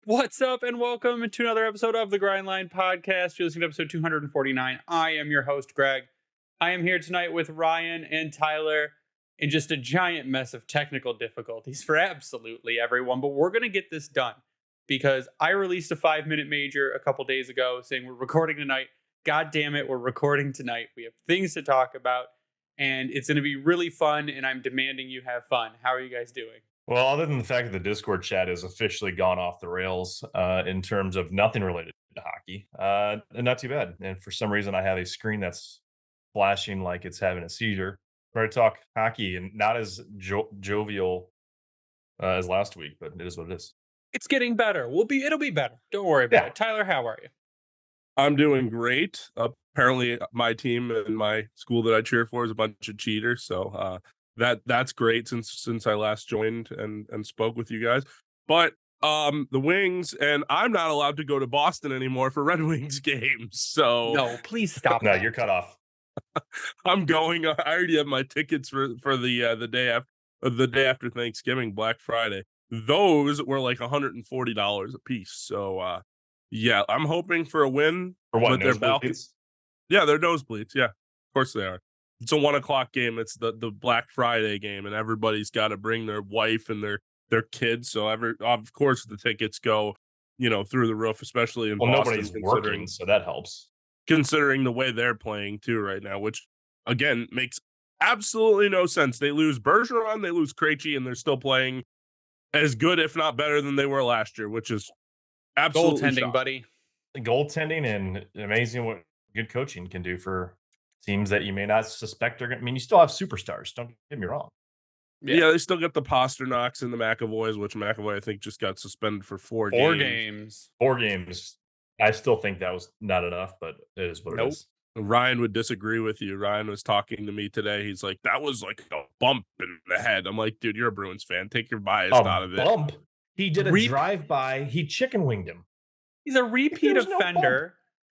What's up, and welcome to another episode of the Grindline Podcast. You're listening to episode 249. I am your host, Greg. I am here tonight with Ryan and Tyler in just a giant mess of technical difficulties for absolutely everyone, but we're going to get this done because I released a 5-minute major a couple days ago saying we're recording tonight. God damn it, we're recording tonight. We have things to talk about, and it's going to be really fun, and I'm demanding you have fun. How are you guys doing? Well, other than the fact that the Discord chat has officially gone off the rails in terms of nothing related to hockey, not too bad. And for some reason, I have a screen that's flashing like it's having a seizure. Ready to talk hockey and not as jovial as last week, but it is what it is. It's getting better. It'll be better. Don't worry about it. Tyler, how are you? I'm doing great. Apparently, my team and my school that I cheer for is a bunch of cheaters. So that's great since I last joined and spoke with you guys. But the Wings, and I'm not allowed to go to Boston anymore for Red Wings games. So no, please stop. No, you're cut off. I'm going. I already have my tickets for the day after Thanksgiving, Black Friday. Those were like $140 a piece. So yeah, I'm hoping for a win. For what? Their balconies. Yeah, they're nosebleeds. Yeah, of course they are. It's a 1:00 game. It's the Black Friday game, and everybody's got to bring their wife and their kids. So of course the tickets go, through the roof, especially in Boston. Nobody's working, so that helps. Considering the way they're playing too right now, which again makes absolutely no sense. They lose Bergeron, they lose Krejci, and they're still playing as good, if not better, than they were last year, which is absolutely goaltending, shocking. buddy. Goaltending and amazing what good coaching can do for teams that you may not suspect are going. I mean, you still have superstars. Don't get me wrong. Yeah, they still got the Pasternaks and the McAvoys, which McAvoy I think just got suspended for four games. 4 games. I still think that was not enough, but it is what it is. Ryan would disagree with you. Ryan was talking to me today. He's like, that was like a bump in the head. I'm like, dude, you're a Bruins fan. Take your bias out of it. Bump? He did a drive-by. He chicken winged him. He's a repeat offender.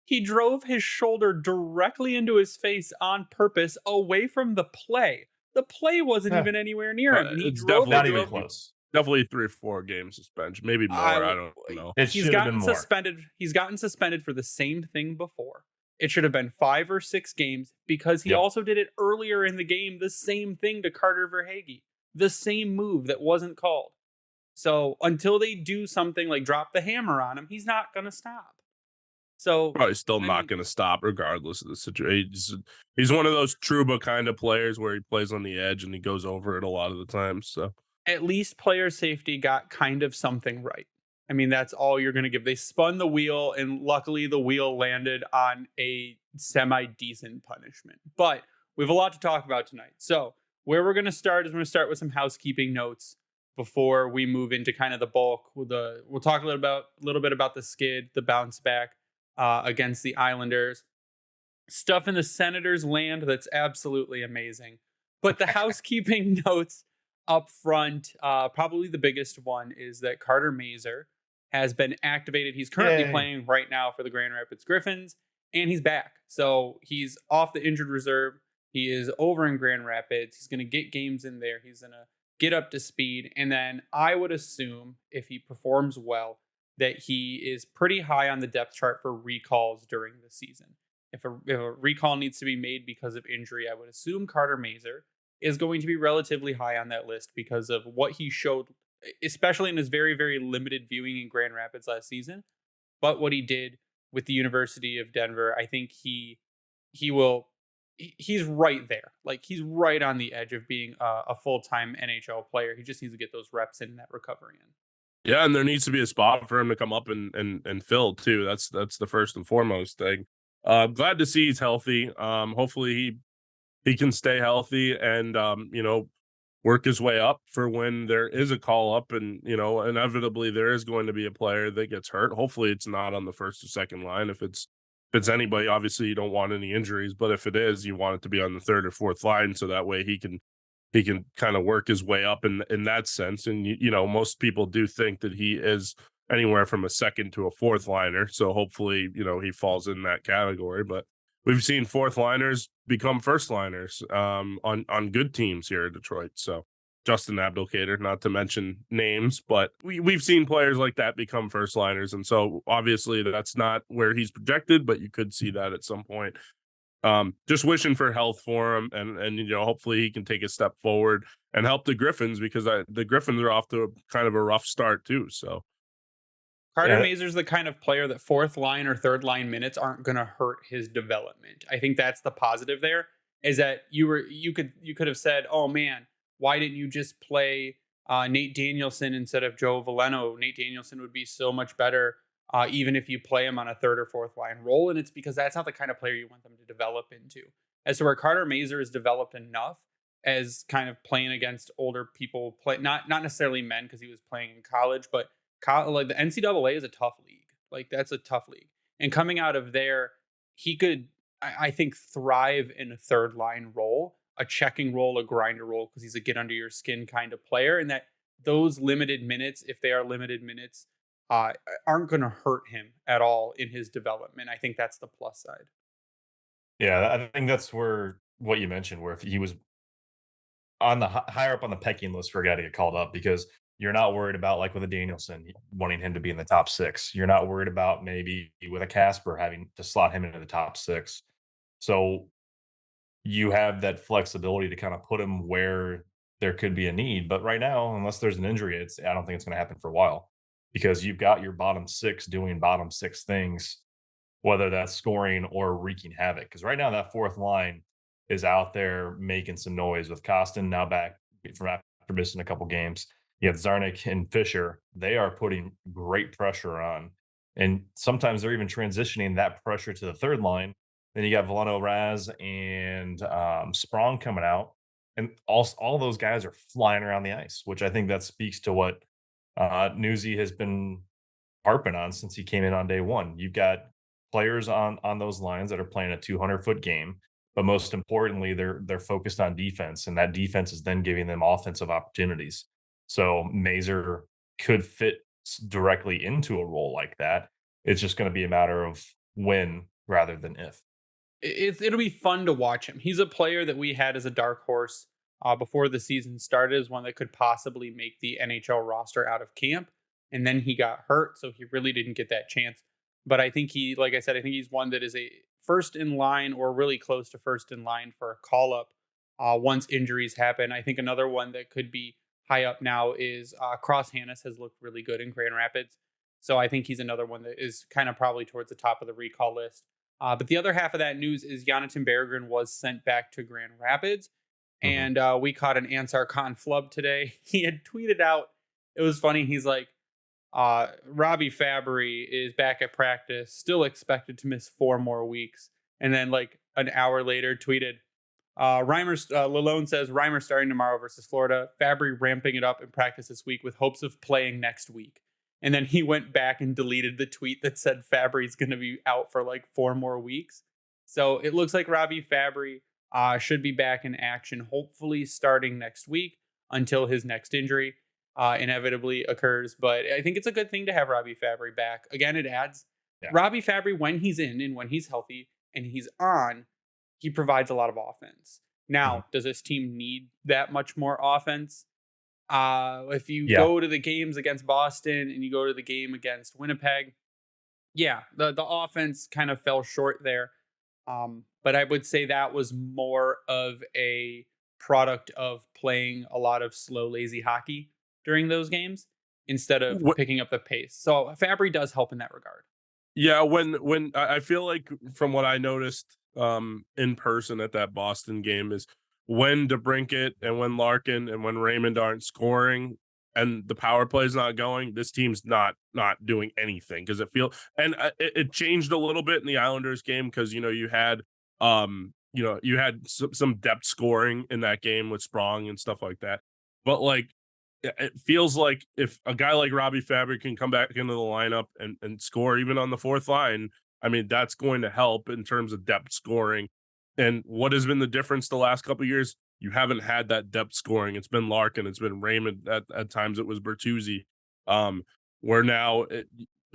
He drove his shoulder directly into his face on purpose away from the play. The play wasn't even anywhere near him. It's definitely not even close. Definitely 3 or 4 game suspension, maybe more. I don't know. He's gotten suspended. He's gotten suspended for the same thing before. It should have been 5 or 6 games because he also did it earlier in the game. The same thing to Carter Verhaeghe. The same move that wasn't called. So until they do something like drop the hammer on him, he's not going to stop. So probably still not going to stop regardless of the situation. He's one of those Trouba kind of players where he plays on the edge and he goes over it a lot of the time. So at least player safety got kind of something right. I mean, that's all you're going to give. They spun the wheel, and luckily the wheel landed on a semi-decent punishment. But we have a lot to talk about tonight. So where we're going to start is we're going to start with some housekeeping notes before we move into kind of the bulk. We'll talk a little bit about the skid, the bounce back against the Islanders. Stuff in the Senators' land that's absolutely amazing. But the housekeeping notes up front, probably the biggest one is that Carter Mazur has been activated. He's currently playing right now for the Grand Rapids Griffins, and he's back. So he's off the injured reserve. He is over in Grand Rapids. He's going to get games in there. He's going to get up to speed. And then I would assume if he performs well, that he is pretty high on the depth chart for recalls during the season. If a recall needs to be made because of injury, I would assume Carter Mazur is going to be relatively high on that list because of what he showed, especially in his very, very limited viewing in Grand Rapids last season. But what he did with the University of Denver, I think he's right there. Like, he's right on the edge of being a full-time NHL player. He just needs to get those reps in that recovery in. Yeah, and there needs to be a spot for him to come up and fill too. That's the first and foremost thing. Glad to see he's healthy. Hopefully he can stay healthy and work his way up for when there is a call up, and inevitably there is going to be a player that gets hurt. Hopefully it's not on the first or second line. If it's anybody, obviously you don't want any injuries, but if it is, you want it to be on the third or fourth line, so that way he can kind of work his way up in that sense. And most people do think that he is anywhere from a second to a fourth liner, so hopefully he falls in that category. But we've seen fourth liners become first liners on good teams here in Detroit, so Justin Abdelkader, not to mention names, but we've seen players like that become first liners. And so obviously that's not where he's projected, but you could see that at some point. Just wishing for health for him, and hopefully he can take a step forward and help the Griffins, because the Griffins are off to a kind of a rough start too. So Carter Yeah, Mazur's the kind of player that fourth line or third line minutes aren't going to hurt his development. I think that's the positive there, is that you could have said, "Oh man, why didn't you just play Nate Danielson instead of Joe Veleno? Nate Danielson would be so much better, even if you play him on a third or fourth line role." And it's because that's not the kind of player you want them to develop into. As to where Carter Mazur is developed enough as kind of playing against older people, not necessarily men because he was playing in college, but like the NCAA is a tough league. Like that's a tough league. And coming out of there, he could, I think, thrive in a third line role, a checking role, a grinder role, because he's a get under your skin kind of player. And that those limited minutes, if they are limited minutes, aren't going to hurt him at all in his development. I think that's the plus side. yeah, I think that's where what you mentioned, where if he was on the higher up on the pecking list for a guy to get called up, because you're not worried about, like with a Danielson, wanting him to be in the top six. You're not worried about maybe with a Casper having to slot him into the top six. So you have that flexibility to kind of put him where there could be a need. But right now, unless there's an injury, I don't think it's going to happen for a while, because you've got your bottom six doing bottom six things, whether that's scoring or wreaking havoc. Because right now, that fourth line is out there making some noise with Costin now back from after missing a couple games. You have Zarnik and Fisher. They are putting great pressure on. And sometimes they're even transitioning that pressure to the third line. Then you got Veleno Raz and Sprong coming out. And all those guys are flying around the ice, which I think that speaks to what Newsy has been harping on since he came in on day one. You've got players on those lines that are playing a 200-foot game, but most importantly, they're focused on defense, and that defense is then giving them offensive opportunities. So Mazur could fit directly into a role like that. It's just going to be a matter of when rather than if. It'll be fun to watch him. He's a player that we had as a dark horse before the season started, as one that could possibly make the NHL roster out of camp. And then he got hurt, so he really didn't get that chance. But I think like I said, I think he's one that is a first in line or really close to first in line for a call up once injuries happen. I think another one that could be high up now is Cross Hannes has looked really good in Grand Rapids. So I think he's another one that is kind of probably towards the top of the recall list. But the other half of that news is Jonathan Berggren was sent back to Grand Rapids. Mhm. And we caught an Ansar Khan flub today. He had tweeted out, it was funny. He's like, Robbie Fabry is back at practice, still expected to miss 4 more weeks. And then like an hour later tweeted, Lalone says Reimer starting tomorrow versus Florida. Fabry ramping it up in practice this week with hopes of playing next week. And then he went back and deleted the tweet that said Fabry's going to be out for like 4 more weeks. So it looks like Robbie Fabry should be back in action, hopefully starting next week until his next injury inevitably occurs. But I think it's a good thing to have Robbie Fabry back. Again, it adds Yeah. Robbie Fabry, when he's in and when he's healthy and he's on, he provides a lot of offense. Mhm. Now, does this team need that much more offense? If you Yeah. go to the games against Boston and you go to the game against Winnipeg, yeah, the offense kind of fell short there. But I would say that was more of a product of playing a lot of slow, lazy hockey during those games instead of What, picking up the pace. So Fabry does help in that regard. yeah, when I feel like from what I noticed in person at that Boston game is when DeBrincat and when Larkin and when Raymond aren't scoring and the power play is not going, this team's not doing anything, because it changed a little bit in the Islanders game, because you had some depth scoring in that game with Sprong and stuff like that, but like it feels like if a guy like Robbie Fabry can come back into the lineup and score even on the fourth line, I mean, that's going to help in terms of depth scoring. And what has been the difference the last couple of years? You haven't had that depth scoring. It's been Larkin, it's been Raymond. At times it was Bertuzzi. Where now,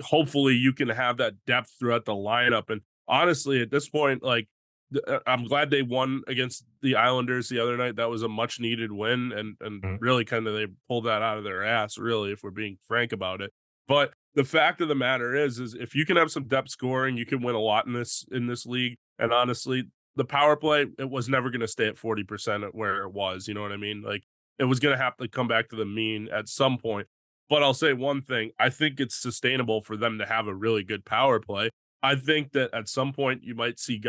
hopefully, you can have that depth throughout the lineup. And honestly, at this point, like I'm glad they won against the Islanders the other night. That was a much needed win, and Mhm. really kind of they pulled that out of their ass, really, if we're being frank about it. But the fact of the matter is if you can have some depth scoring, you can win a lot in this league. And honestly, the power play, it was never going to stay at 40% at where it was. You know what I mean? Like it was going to have to come back to the mean at some point. But I'll say one thing: I think it's sustainable for them to have a really good power play. I think that at some point you might see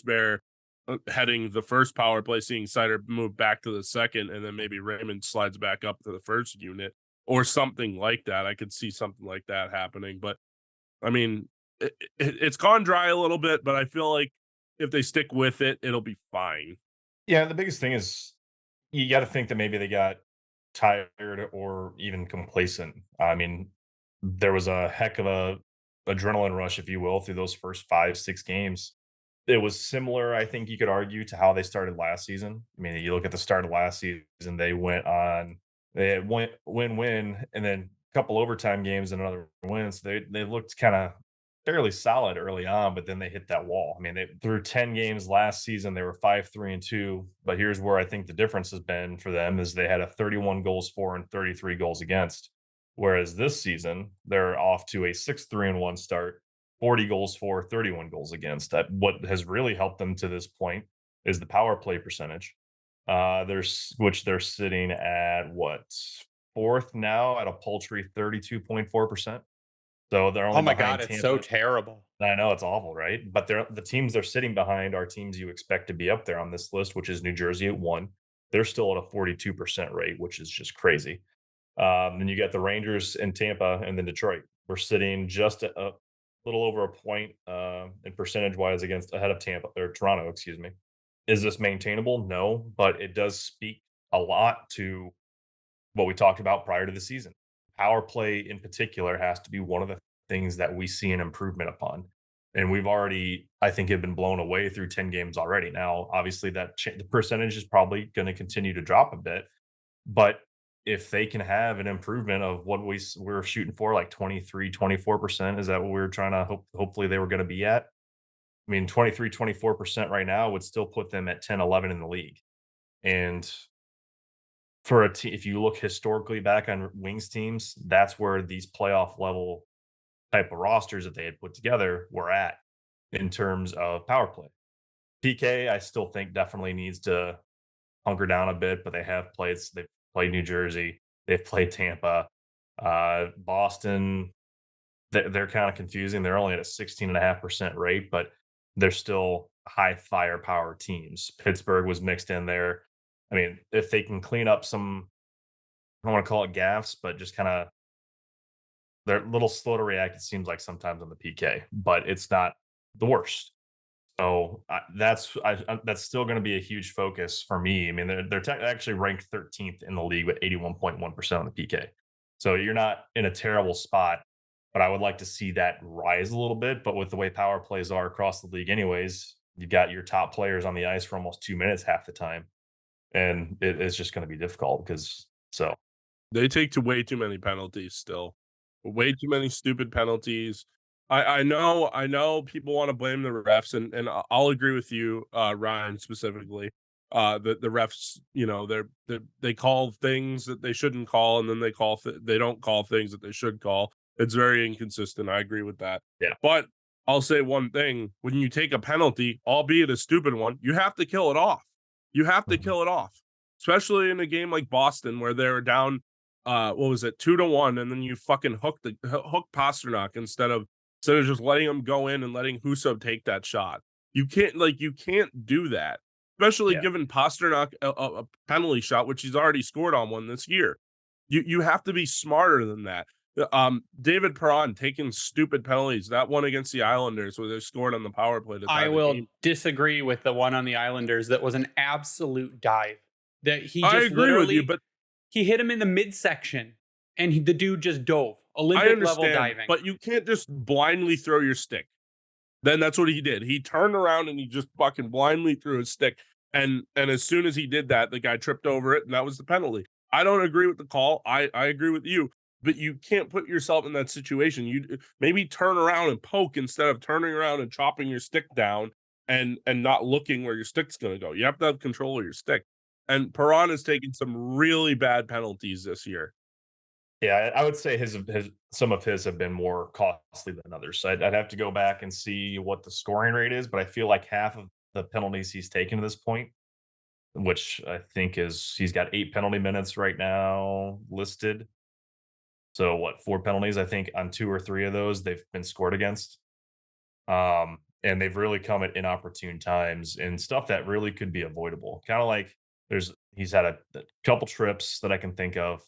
Bear heading the first power play, seeing Sider move back to the second, and then maybe Raymond slides back up to the first unit or something like that. I could see something like that happening. But I mean, it's gone dry a little bit, but I feel like if they stick with it, it'll be fine. Yeah, the biggest thing is you got to think that maybe they got tired or even complacent. I mean, there was a heck of a adrenaline rush, if you will, through those first 5, 6 games. It was similar, I think you could argue, to how they started last season. I mean, you look at the start of last season, they had win, and then a couple overtime games and another win. So they looked kind of fairly solid early on, but then they hit that wall. I mean, they through 10 games last season, they were 5-3-2. But here's where I think the difference has been for them is they had a 31 goals for and 33 goals against. Whereas this season, they're off to a 6-3-1 start, 40 goals for, 31 goals against. That what has really helped them to this point is the power play percentage. Which they're sitting at what, fourth now at a paltry 32.4%. So they're Oh only my god, behind it's so Tampa. terrible. I know it's awful, right? But the teams they're sitting behind are teams you expect to be up there on this list, which is New Jersey at 1. They're still at a 42% rate, which is just crazy. Then you got the Rangers and Tampa, and then Detroit. We're sitting just a little over a point in percentage wise against ahead of Tampa or Toronto, excuse me. Is this maintainable? No, but it does speak a lot to what we talked about prior to the season. Power play in particular has to be one of the things that we see an improvement upon. And we've already, I think, have been blown away through 10 games already. Now, obviously, the percentage is probably going to continue to drop a bit, but if they can have an improvement of what we're shooting for, like 23, 24%, is that what we were trying to hopefully they were going to be at? I mean, 23, 24% right now would still put them at 10, 11 in the league. And for a team, if you look historically back on Wings teams, that's where these playoff level type of rosters that they had put together were at in terms of power play. PK, I still think definitely needs to hunker down a bit, but they've played New Jersey, they've played Tampa, Boston. They're kind of confusing. They're only at a 16.5% rate, but they're still high firepower teams. Pittsburgh was mixed in there. I mean, if they can clean up some, I don't want to call it gaffes, but just kind of they're a little slow to react. It seems like sometimes on the PK, but it's not the worst. So that's still going to be a huge focus for me. I mean, they're actually ranked 13th in the league with 81.1% on the PK. So you're not in a terrible spot, but I would like to see that rise a little bit. But with the way power plays are across the league, anyways, you've got your top players on the ice for almost 2 minutes half the time, and it's just going to be difficult because so They take to way too many penalties still. Way too many stupid penalties. I know people wanna blame the refs, and I'll agree with you, Ryan, specifically. The refs, they call things that they shouldn't call, and then they don't call things that they should call. It's very inconsistent, I agree with that. yeah. But I'll say one thing: when you take a penalty, albeit a stupid one, you have to kill it off. You have to Mhm. kill it off, especially in a game like Boston where they were down what was it, 2-1, and then you fucking hook Pasternak instead of just letting him go in and letting Husso take that shot. You can't do that, especially Yeah. given Pasternak a penalty shot, which he's already scored on one this year. You have to be smarter than that. David Perron taking stupid penalties. That one against the Islanders where they scored on the power play to tie I the will game. disagree with the one on the Islanders that was an absolute dive. That he I just agree with you, literally but he hit him in the midsection and the dude just dove. I Olympic level understand, diving. but you can't just blindly throw your stick. Then that's what he did. He turned around and he just fucking blindly threw his stick. And as soon as he did that, the guy tripped over it, and that was the penalty. I don't agree with the call. I agree with you, but you can't put yourself in that situation. You maybe turn around and poke instead of turning around and chopping your stick down and not looking where your stick's going to go. You have to have control of your stick. And Perron has taken some really bad penalties this year. Yeah, I would say his some of his have been more costly than others. So I'd have to go back and see what the scoring rate is, but I feel like half of the penalties he's taken to this point, which I think is he's got 8 penalty minutes right now listed. So what, 4 penalties? I think on 2 or 3 of those they've been scored against. And they've really come at inopportune times and stuff that really could be avoidable. Kind of like he's had a couple trips that I can think of.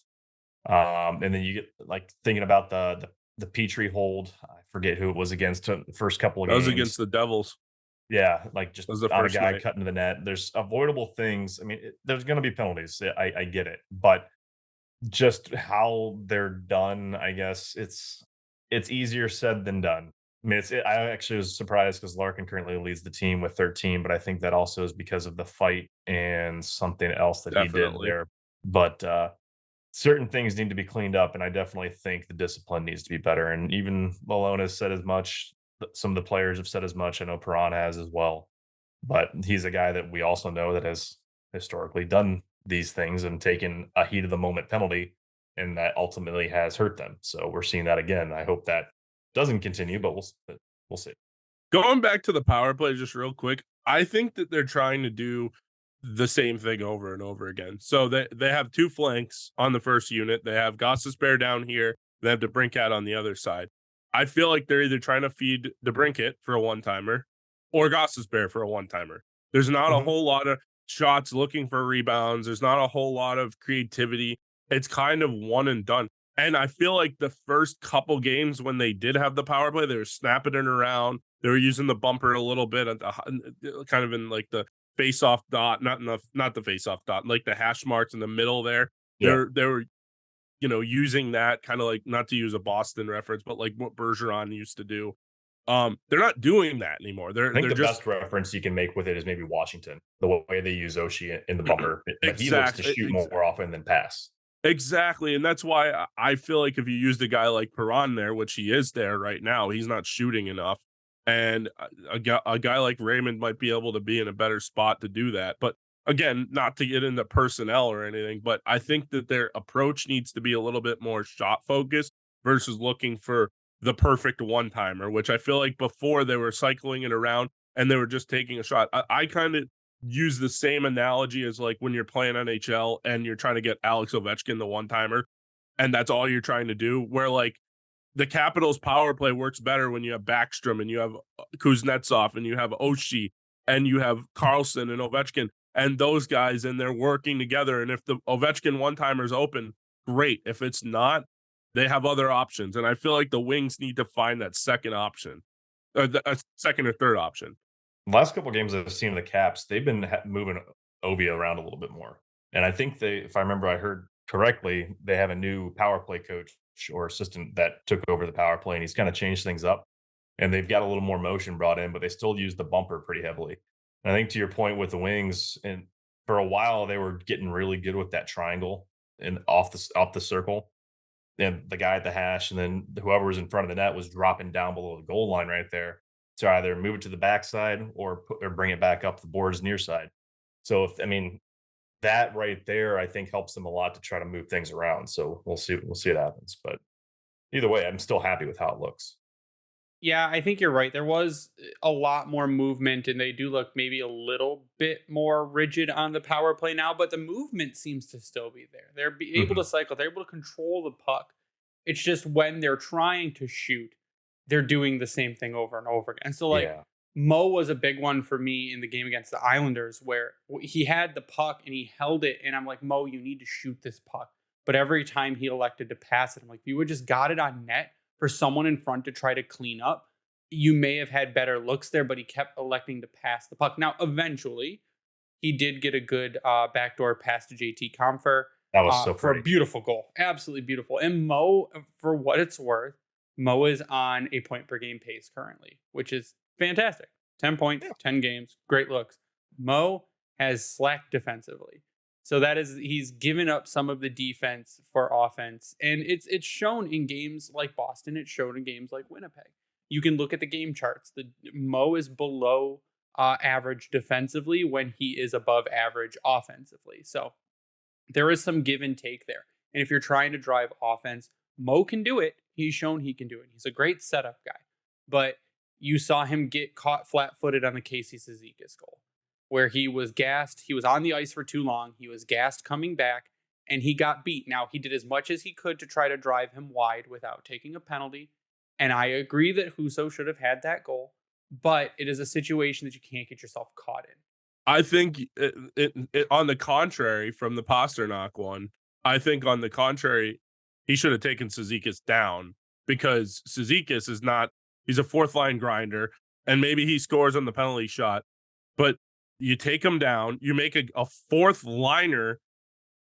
And then you get like thinking about the Petrie hold. I forget who it was against the first couple of That was games. against the Devils. Yeah, like just That was the on a first guy night. cutting to the net. There's avoidable things. I mean, there's going to be penalties. I get it, but just how they're done, I guess it's easier said than done. I mean, I actually was surprised because Larkin currently leads the team with 13, but I think that also is because of the fight and something else that he did Definitely. there. But certain things need to be cleaned up, and I definitely think the discipline needs to be better. And even Malone has said as much. Some of the players have said as much. I know Perron has as well, but he's a guy that we also know that has historically done these things and taken a heat of the moment penalty, and that ultimately has hurt them. So we're seeing that again. I hope that doesn't continue, but we'll see. Going back to the power play just real quick, I think that they're trying to do the same thing over and over again. So they have 2 flanks on the first unit. They have Gostisbehere down here. They have DeBrincat on the other side. I feel like they're either trying to feed DeBrincat for a one-timer or Gostisbehere for a one-timer. There's not a Mhm. whole lot of shots looking for rebounds. There's not a whole lot of creativity. It's kind of one and done. And I feel like the first couple games when they did have the power play, they were snapping it around. They were using the bumper a little bit at the kind of in like the face-off dot, not the face-off dot, like the hash marks in the middle there. Yeah. They were using that kind of like, not to use a Boston reference, but like what Bergeron used to do. They're not doing that anymore. I think They're the just best reference you can make with it is maybe Washington, the way they use Oshie in the bumper, but he looks to exactly. shoot more often than pass. Exactly, and that's why I feel like if you used a guy like Perron there, which he is there right now, he's not shooting enough, and a guy like Raymond might be able to be in a better spot to do that. But again, not to get into personnel or anything, but I think that their approach needs to be a little bit more shot focused versus looking for the perfect one timer, which I feel like before they were cycling it around and they were just taking a shot. I kind of use the same analogy as like when you're playing NHL and you're trying to get Alex Ovechkin the one timer, and that's all you're trying to do. Where like the Capitals power play works better when you have Backstrom and you have Kuznetsov and you have Oshie and you have Carlson and Ovechkin and those guys, and they're working together. And if the Ovechkin one timer is open, great. If it's not, they have other options. And I feel like the Wings need to find that second option, a second or third option. The last couple of games I've seen the Caps, they've been moving Ovi around a little bit more, and I think if I remember, I heard correctly, they have a new power play coach or assistant that took over the power play, and he's kind of changed things up, and they've got a little more motion brought in, but they still use the bumper pretty heavily. And I think to your point with the Wings, and for a while they were getting really good with that triangle and off the circle, and the guy at the hash, and then whoever was in front of the net was dropping down below the goal line right there to either move it to the backside or bring it back up the boards near side. So if I mean that right there, I think helps them a lot to try to move things around. So we'll see what happens. But either way, I'm still happy with how it looks. Yeah, I think you're right. There was a lot more movement, and they do look maybe a little bit more rigid on the power play now, but the movement seems to still be there. Able to Mhm. cycle, they're able to control the puck. It's just when they're trying to shoot, they're doing the same thing over and over again. And so, like, Yeah. Mo was a big one for me in the game against the Islanders, where he had the puck and he held it, and I'm like, Mo, you need to shoot this puck. But every time he elected to pass it, I'm like, if you would just got it on net for someone in front to try to clean up, you may have had better looks there, but he kept electing to pass the puck. Now, eventually, he did get a good backdoor pass to JT Compher That was so for a pretty. beautiful goal. Absolutely beautiful. And Mo, for what it's worth, Mo is on a point per game pace currently, which is fantastic. 10 points, Yeah. 10 games, great looks. Mo has slacked defensively. So that is, he's given up some of the defense for offense. And it's shown in games like Boston, it's shown in games like Winnipeg. You can look at the game charts. The Mo is below average defensively when he is above average offensively. So there is some give and take there. And if you're trying to drive offense, Mo can do it. He's shown he can do it. He's a great setup guy. But you saw him get caught flat-footed on the Casey Cizikas goal, where he was gassed. He was on the ice for too long. He was gassed coming back, and he got beat. Now, he did as much as he could to try to drive him wide without taking a penalty. And I agree that Husso should have had that goal, but it is a situation that you can't get yourself caught in. I think on the contrary from the Pasternak one, I think on the contrary, he should have taken Cizikas down because Cizikas is not, he's a fourth line grinder and maybe he scores on the penalty shot, but you take him down, you make a fourth liner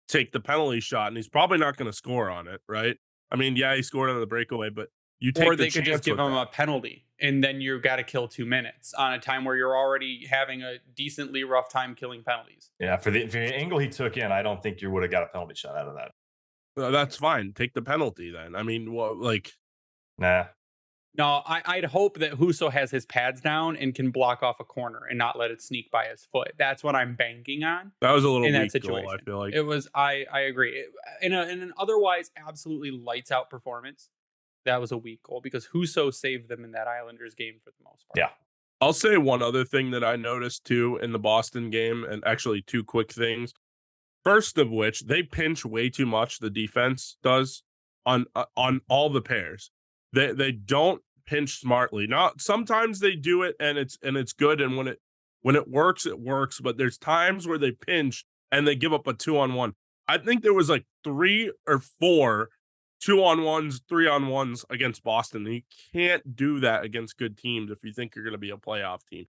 take the penalty shot and he's probably not going to score on it, right? I mean, yeah, he scored on the breakaway, but you take or they could just give him a penalty and then you've got to kill 2 minutes on a time where you're already having a decently rough time killing penalties. Yeah, for the angle he took in, I don't think you would have got a penalty shot out of that. That's fine. Take the penalty then. I mean, nah. No, I'd hope that Husso has his pads down and can block off a corner and not let it sneak by his foot. That's what I'm banking on. That was a little in that weak situation. Goal, I feel like it was. I agree. In an otherwise absolutely lights out performance, that was a weak goal because Husso saved them in that Islanders game for the most part. Yeah. I'll say one other thing that I noticed too in the Boston game, and actually two quick things. First of which, they pinch way too much. The defense does on all the pairs. They don't pinch smartly. Now sometimes they do it and it's good, and when it works, it works. But there's times where they pinch and they give up a 2-on-1. I think there was like 3 or 4 2-on-1s, 3-on-1s against Boston. And you can't do that against good teams if you think you're going to be a playoff team.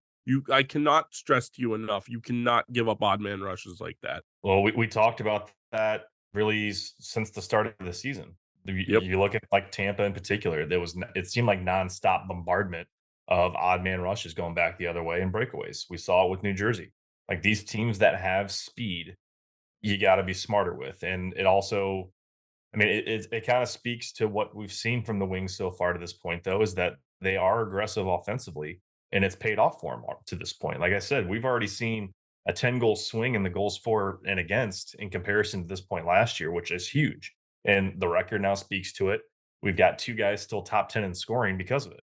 I cannot stress to you enough. You cannot give up odd man rushes like that. Well, we talked about that really since the start of the season. You look at like Tampa in particular, it seemed like nonstop bombardment of odd man rushes going back the other way and breakaways. We saw it with New Jersey. Like these teams that have speed, you got to be smarter with. And it also, I mean, it kind of speaks to what we've seen from the Wings so far to this point, though, is that they are aggressive offensively, and it's paid off for them to this point. Like I said, we've already seen a 10-goal swing in the goals for and against in comparison to this point last year, which is huge. And the record now speaks to it. We've got 2 guys still top 10 in scoring because of it.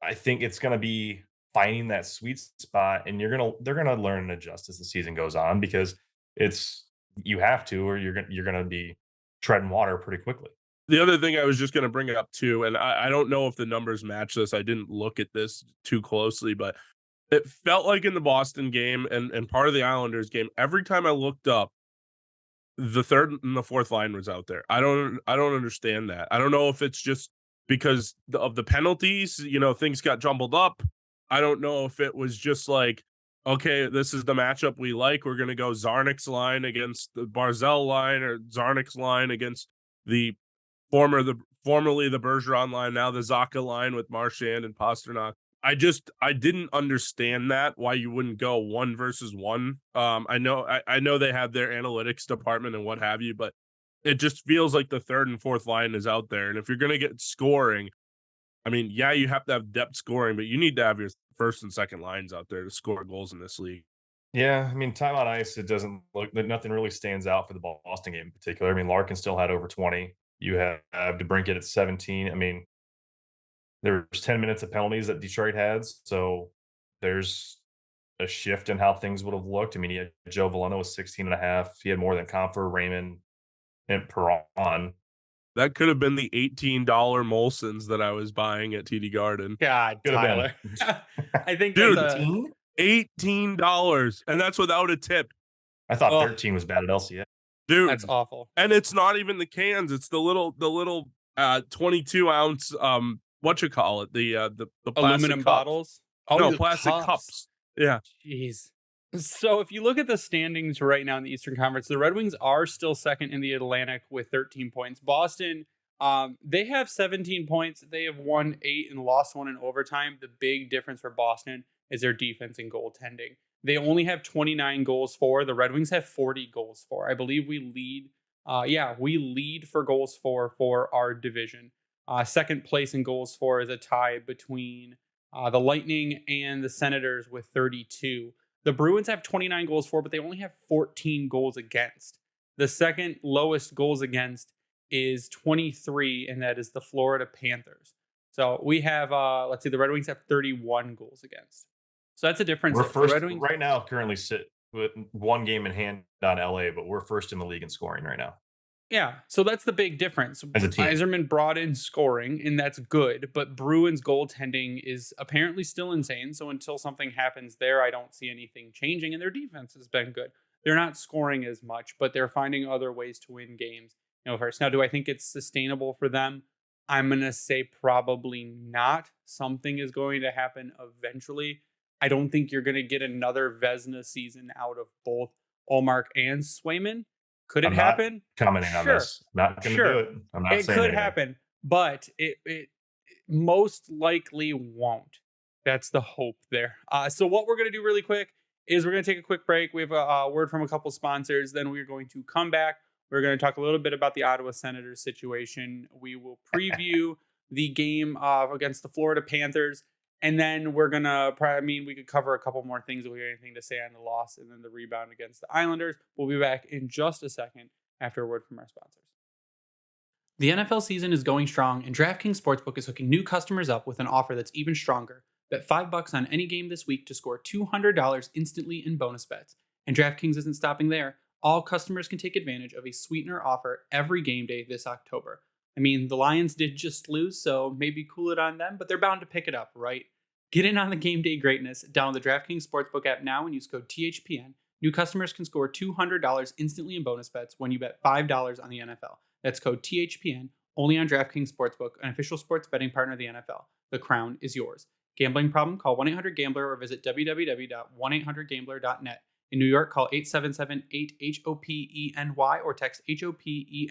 I think it's going to be finding that sweet spot, and they're going to learn and adjust as the season goes on because you have to, or you're going to be treading water pretty quickly. The other thing I was just going to bring it up too, and I don't know if the numbers match this. I didn't look at this too closely, but it felt like in the Boston game and part of the Islanders game, every time I looked up, the third and the fourth line was out there. I don't understand that. I don't know if it's just because of the penalties, things got jumbled up. I don't know if it was just like, okay, this is the matchup we like. We're going to go Zarnik's line against the Barzell line, or Zarnik's line against the formerly the Bergeron line, now the Zacha line with Marchand and Pasternak. I didn't understand that, why you wouldn't go 1 versus 1. I know they have their analytics department and what have you, but it just feels like the third and fourth line is out there. And if you're going to get scoring, I mean, yeah, you have to have depth scoring, but you need to have your first and second lines out there to score goals in this league. Yeah, I mean, time on ice, it doesn't look like nothing really stands out for the Boston game in particular. I mean, Larkin still had over 20. You have DeBrincat at 17. I mean, there was 10 minutes of penalties that Detroit had, so there's a shift in how things would have looked. I mean, he had Joe Veleno with 16 and a half. He had more than Compher, Raymond, and Perron. That could have been the $18 Molsons that I was buying at TD Garden. God, Could Tyler. I think Dude, $18, and that's without a tip. I thought 13 was bad at LCA. Dude, that's awful. And it's not even the cans; it's the little 22-ounce what you call it, the aluminum cups. bottles. Oh, no, plastic cups. Yeah. Jeez. So if you look at the standings right now in the Eastern Conference, the Red Wings are still second in the Atlantic with 13 points. Boston, they have 17 points. They have won 8 and lost 1 in overtime. The big difference for Boston is their defense and goaltending. They only have 29 goals for. The Red Wings have 40 goals for. I believe we lead. We lead for goals for our division. Second place in goals for is a tie between The Lightning and the Senators with 32. The Bruins have 29 goals for, but they only have 14 goals against. The second lowest goals against is 23, and that is the Florida Panthers. So we have, let's see, the Red Wings have 31 goals against. So that's a difference. We're The first Red Wings, right now, currently sit with one game in hand on LA, but we're first in the league in scoring right now yeah. So that's the big difference. as a team. Yzerman brought in scoring, and that's good, but Bruins goaltending is apparently still insane. So until something happens there, I don't see anything changing, and their defense has been good. They're not scoring as much, but they're finding other ways to win games. First. Now, do I think it's sustainable for them? I'm going to say probably not. Something is going to happen eventually. I don't think you're going to get another Vezina season out of both Ullmark and Swayman. Could it I'm not happen? commenting on Sure. this. Not going to Sure. do it. I'm not It saying could anything. happen, but it most likely won't. That's the hope there. So what we're going to do really quick is we're going to take a quick break. We have a word from a couple sponsors. Then we're going to come back. We're going to talk a little bit about the Ottawa Senators situation. We will preview the game against the Florida Panthers. And then we're going to, we could cover a couple more things if we have anything to say on the loss and then the rebound against the Islanders. We'll be back in just a second after a word from our sponsors. The NFL season is going strong, and DraftKings Sportsbook is hooking new customers up with an offer that's even stronger. Bet $5 on any game this week to score $200 instantly in bonus bets. And DraftKings isn't stopping there. All customers can take advantage of a sweetener offer every game day this October. The Lions did just lose, so maybe cool it on them, but they're bound to pick it up, right? Get in on the game day greatness. Download the DraftKings Sportsbook app now and use code THPN. New customers can score $200 instantly in bonus bets when you bet $5 on the NFL. That's code THPN, only on DraftKings Sportsbook, an official sports betting partner of the NFL. The crown is yours. Gambling problem? Call 1-800-GAMBLER or visit www.1800gambler.net. In New York, call 877-8-HOPENY or text HOPENY.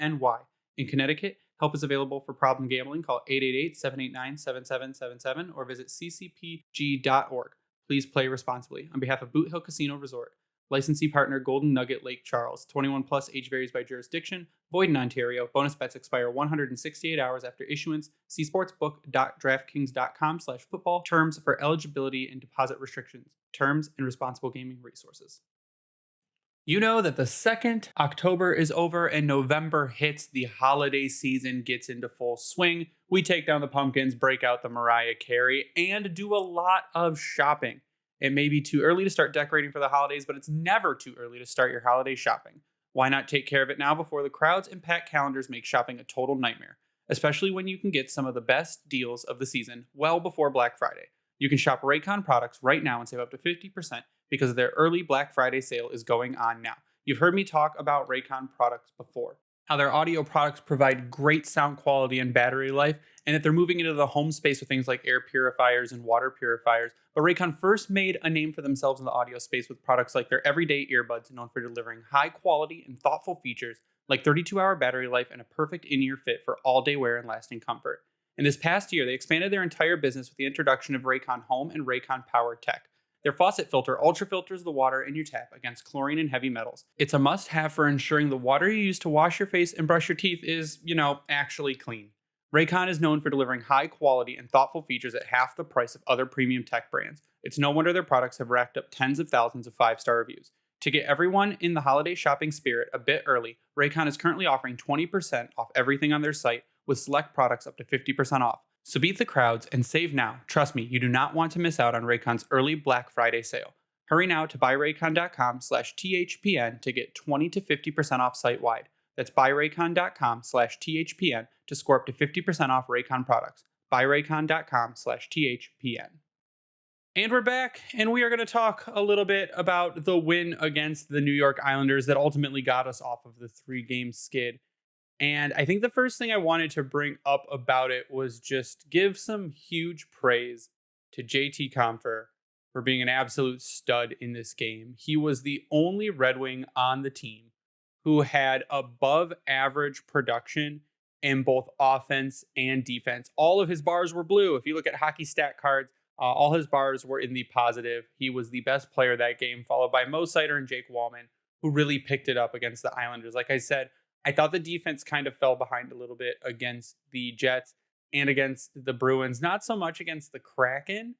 In Connecticut, help is available for problem gambling. Call 888-789-7777 or visit ccpg.org. Please play responsibly. On behalf of Boot Hill Casino Resort, licensee partner Golden Nugget Lake Charles. 21 plus, age varies by jurisdiction. Void in Ontario. Bonus bets expire 168 hours after issuance. See sportsbook.draftkings.com/football. Terms for eligibility and deposit restrictions. Terms and responsible gaming resources. You know that the second October is over and November hits, the holiday season gets into full swing. We take down the pumpkins, break out the Mariah Carey, and do a lot of shopping. It may be too early to start decorating for the holidays, but it's never too early to start your holiday shopping. Why not take care of it now before the crowds and packed calendars make shopping a total nightmare, especially when you can get some of the best deals of the season well before Black Friday. You can shop Raycon products right now and save up to 50% because their early Black Friday sale is going on now. You've heard me talk about Raycon products before, how their audio products provide great sound quality and battery life, and that they're moving into the home space with things like air purifiers and water purifiers. But Raycon first made a name for themselves in the audio space with products like their everyday earbuds, known for delivering high quality and thoughtful features like 32-hour battery life and a perfect in-ear fit for all-day wear and lasting comfort. In this past year, they expanded their entire business with the introduction of Raycon Home and Raycon Power Tech. Their faucet filter ultra filters the water in your tap against chlorine and heavy metals. It's a must-have for ensuring the water you use to wash your face and brush your teeth is, actually clean. Raycon is known for delivering high quality and thoughtful features at half the price of other premium tech brands. It's no wonder their products have racked up tens of thousands of 5-star reviews. To get everyone in the holiday shopping spirit a bit early, Raycon is currently offering 20% off everything on their site with select products up to 50% off. So beat the crowds and save now. Trust me, you do not want to miss out on Raycon's early Black Friday sale. Hurry now to buyraycon.com/THPN to get 20 to 50% off site-wide. That's buyraycon.com/THPN to score up to 50% off Raycon products. buyraycon.com/THPN. And we're back, and we are going to talk a little bit about the win against the New York Islanders that ultimately got us off of the 3-game skid. And I think the first thing I wanted to bring up about it was just give some huge praise to JT Compher for being an absolute stud in this game. He was the only Red Wing on the team who had above average production in both offense and defense. All of his bars were blue. If you look at hockey stat cards, all his bars were in the positive. He was the best player that game, followed by Mo Sider and Jake Wallman, who really picked it up against the Islanders. Like I said, I thought the defense kind of fell behind a little bit against the Jets and against the Bruins. Not so much against the Kraken,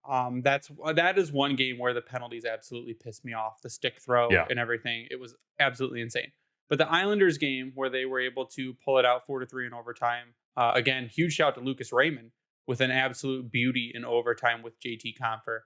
That is one game where the penalties absolutely pissed me off. The stick throw Yeah. and everything. It was absolutely insane. But the Islanders game where they were able to pull it out 4-3 in overtime. Again, huge shout to Lucas Raymond with an absolute beauty in overtime with JT Compher.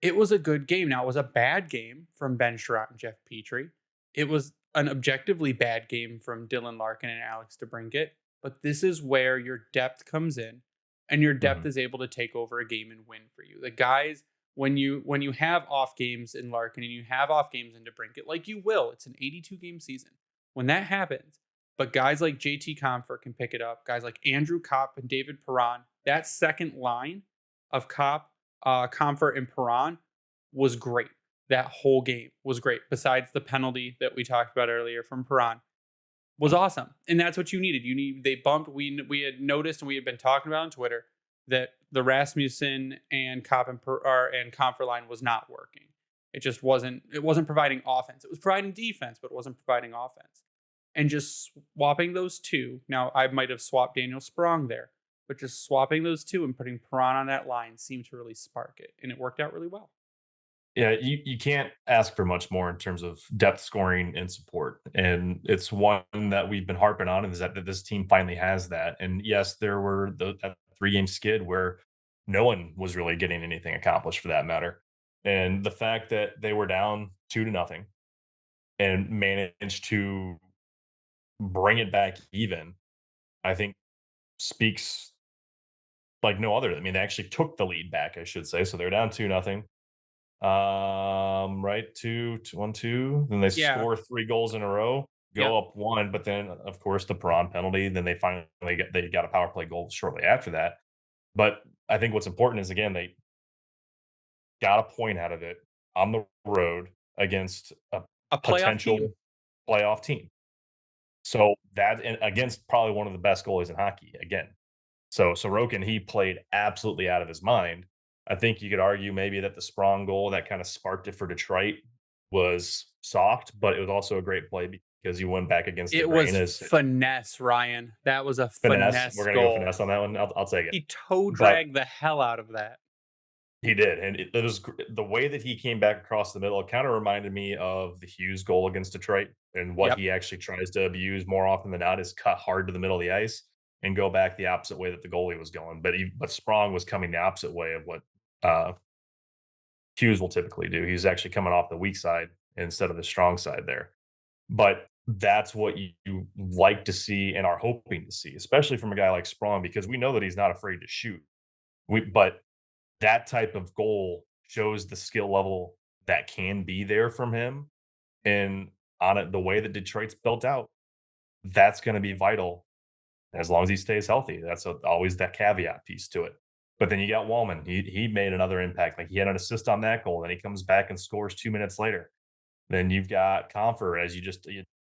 It was a good game. Now, it was a bad game from Ben Sherratt and Jeff Petrie. It was an objectively bad game from Dylan Larkin and Alex DeBrincat. But this is where your depth comes in, and your depth Mhm. is able to take over a game and win for you. The guys, when you have off games in Larkin and you have off games in DeBrincat, like you will, it's an 82 game season. When that happens, but guys like JT Compher can pick it up. Guys like Andrew Kopp and David Perron, that second line of Kopp, Compher, and Perron was great. That whole game was great. Besides the penalty that we talked about earlier from Perron, was awesome, and that's what you needed. You need they bumped. We had noticed and we had been talking about on Twitter that the Rasmussen and and Compher line was not working. It just wasn't. It wasn't providing offense. It was providing defense, but it wasn't providing offense. And just swapping those two. Now I might have swapped Daniel Sprong there, but just swapping those two and putting Perron on that line seemed to really spark it, and it worked out really well. Yeah, you can't ask for much more in terms of depth scoring and support. And it's one that we've been harping on is that this team finally has that. And yes, there were that 3-game skid where no one was really getting anything accomplished for that matter. And the fact that they were down 2-0 and managed to bring it back even, I think speaks like no other. I mean, they actually took the lead back, I should say. So they're down 2-0. Right, 1-2. Then they Yeah, score 3 goals in a row, yep. go up 1, but then, of course, the Perron penalty, then they finally got a power play goal shortly after that. But I think what's important is, again, they got a point out of it on the road against a A playoff potential team. playoff team. So that and against probably one of the best goalies in hockey, again. So Sorokin, he played absolutely out of his mind. I think you could argue maybe that the Sprong goal that kind of sparked it for Detroit was soft, but it was also a great play because you went back against the It grain was as finesse, Ryan. That was a finesse. We're finesse gonna go goal. finesse on that one. I'll take it. He toe But dragged the hell out of that. he did, and it was the way that he came back across the middle. It kind of reminded me of the Hughes goal against Detroit, and what Yep. he actually tries to abuse more often than not is cut hard to the middle of the ice and go back the opposite way that the goalie was going. But Sprong was coming the opposite way of what uh, Hughes will typically do. He's actually coming off the weak side instead of the strong side there. But that's what you like to see and are hoping to see, especially from a guy like Sprong, because we know that he's not afraid to shoot. But that type of goal shows the skill level that can be there from him. And on it, the way that Detroit's built out, that's going to be vital as long as he stays healthy. That's always that caveat piece to it. But then you got Wallman. He made another impact. Like he had an assist on that goal. Then he comes back and scores 2 minutes later. Then you've got Compher, as you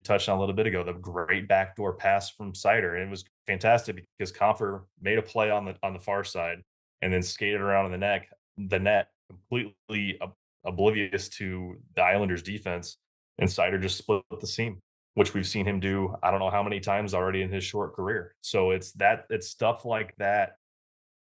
touched on a little bit ago, the great backdoor pass from Sider. And it was fantastic because Compher made a play on the far side and then skated around in the net, completely oblivious to the Islanders defense. And Sider just split the seam, which we've seen him do I don't know how many times already in his short career. So it's stuff like that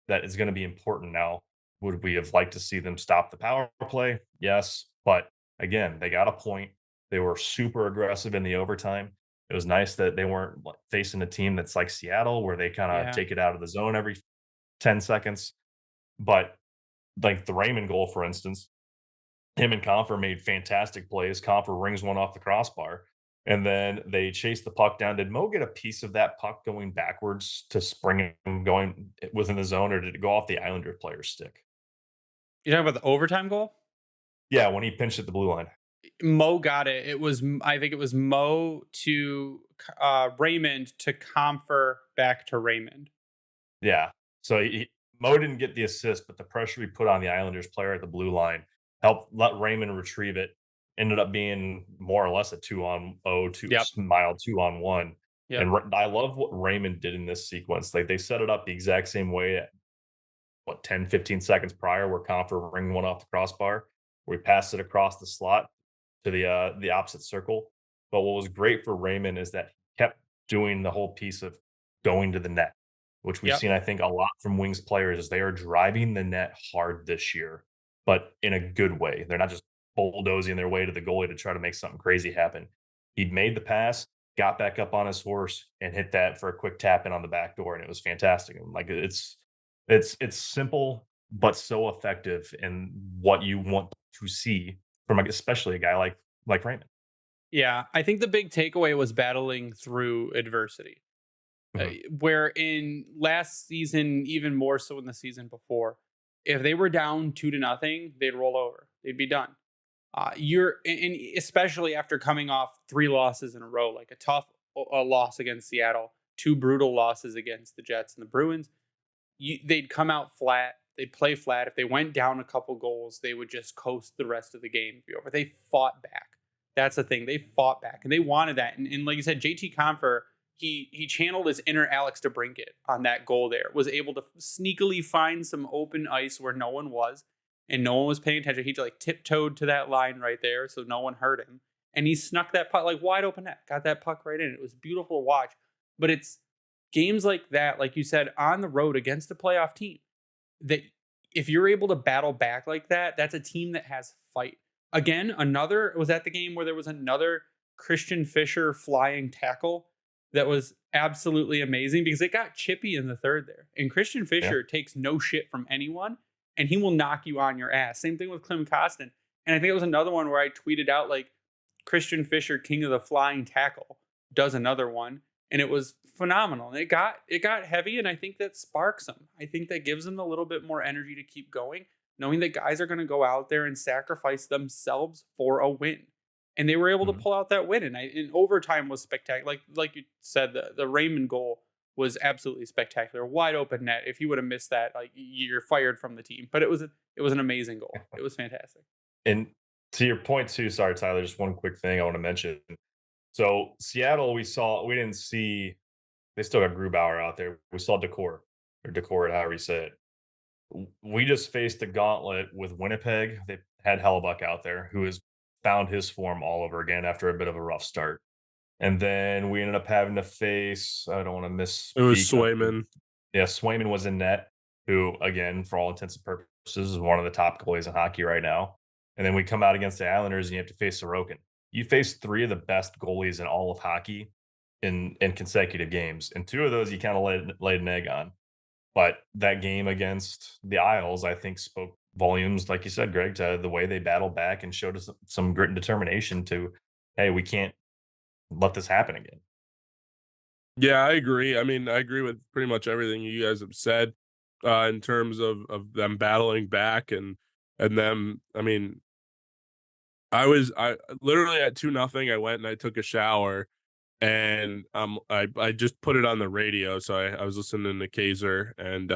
that is going to be important now. Would we have liked to see them stop the power play? Yes. But again, they got a point. They were super aggressive in the overtime. It was nice that they weren't facing a team that's like Seattle, where they kind of Yeah. take it out of the zone every 10 seconds. But like the Raymond goal, for instance, him and Compher made fantastic plays. Compher rings one off the crossbar, and then they chase the puck down. Did Mo get a piece of that puck going backwards to spring him going within the zone, or did it go off the Islander player's stick? You talking about the overtime goal? Yeah, when he pinched at the blue line. Mo got it. I think it was Mo to Raymond to Compher back to Raymond. Yeah. So Mo didn't get the assist, but the pressure he put on the Islanders player at the blue line helped let Raymond retrieve it. Ended up being more or less a 2-on-0, Yep. mild 2-on-1. Yep. And I love what Raymond did in this sequence. Like they set it up the exact same way at 10, 15 seconds prior, where Compher ringed one off the crossbar. We passed it across the slot to the opposite circle. But what was great for Raymond is that he kept doing the whole piece of going to the net, which we've Yep. seen, I think, a lot from Wings players, is they are driving the net hard this year. but in a good way. They're not just bulldozing their way to the goalie to try to make something crazy happen. He made the pass, got back up on his horse, and hit that for a quick tap in on the back door, and it was fantastic. And like it's simple but so effective in what you want to see from especially a guy like Raymond. Yeah, I think the big takeaway was battling through adversity. Mhm. Where in last season, even more so in the season before, if they were down 2-0, they'd roll over. They'd be done. And especially after coming off 3 losses in a row, like a tough loss against Seattle, 2 brutal losses against the Jets and the Bruins. They'd come out flat. They'd play flat. If they went down a couple goals, they would just coast the rest of the game. Be over. They fought back. That's the thing. They fought back, and they wanted that. And like you said, JT Compher, he channeled his inner Alex DeBrincat on that goal. There was able to sneakily find some open ice where no one was, and no one was paying attention. He like tiptoed to that line right there, so no one heard him, and he snuck that puck like wide open net, got that puck right in. It was beautiful to watch. But it's games like that, like you said, on the road against a playoff team, that if you're able to battle back like that, that's a team that has fight. Again, another was at the game where there was another Christian Fischer flying tackle that was absolutely amazing because it got chippy in the third there. And Christian Yeah. Fischer takes no shit from anyone and he will knock you on your ass. Same thing with Klim Kostin. And I think it was another one where I tweeted out like Christian Fischer, king of the flying tackle, does another one. And it was phenomenal. And it got heavy, and I think that sparks them. I think that gives them a little bit more energy to keep going, knowing that guys are going to go out there and sacrifice themselves for a win. And they were able to Mhm. pull out that win. And overtime was spectacular. Like you said, the Raymond goal was absolutely spectacular. Wide open net. If you would have missed that, like you're fired from the team. But it was an amazing goal. It was fantastic. And to your point too, sorry, Tyler, just one quick thing I want to mention. So Seattle, we didn't see they still got Grubauer out there. We saw Decor, however you say it. We just faced the gauntlet with Winnipeg. They had Hellebuck out there, who has found his form all over again after a bit of a rough start. And then we ended up having to face, I don't want to It was misspeak. Swayman. Yeah, Swayman was in net, who, again, for all intents and purposes, is one of the top goalies in hockey right now. And then we come out against the Islanders and you have to face Sorokin. You face 3 of the best goalies in all of hockey in consecutive games. And 2 of those you kind of laid an egg on. But that game against the Isles, I think, spoke volumes, like you said, Greg, to the way they battled back and showed us some grit and determination to, hey, we can't let this happen again. Yeah, I agree. I mean, I agree with pretty much everything you guys have said in terms of them battling back and them. I mean, I literally at 2-0. I went and I took a shower and I just put it on the radio. So I was listening to Kaiser and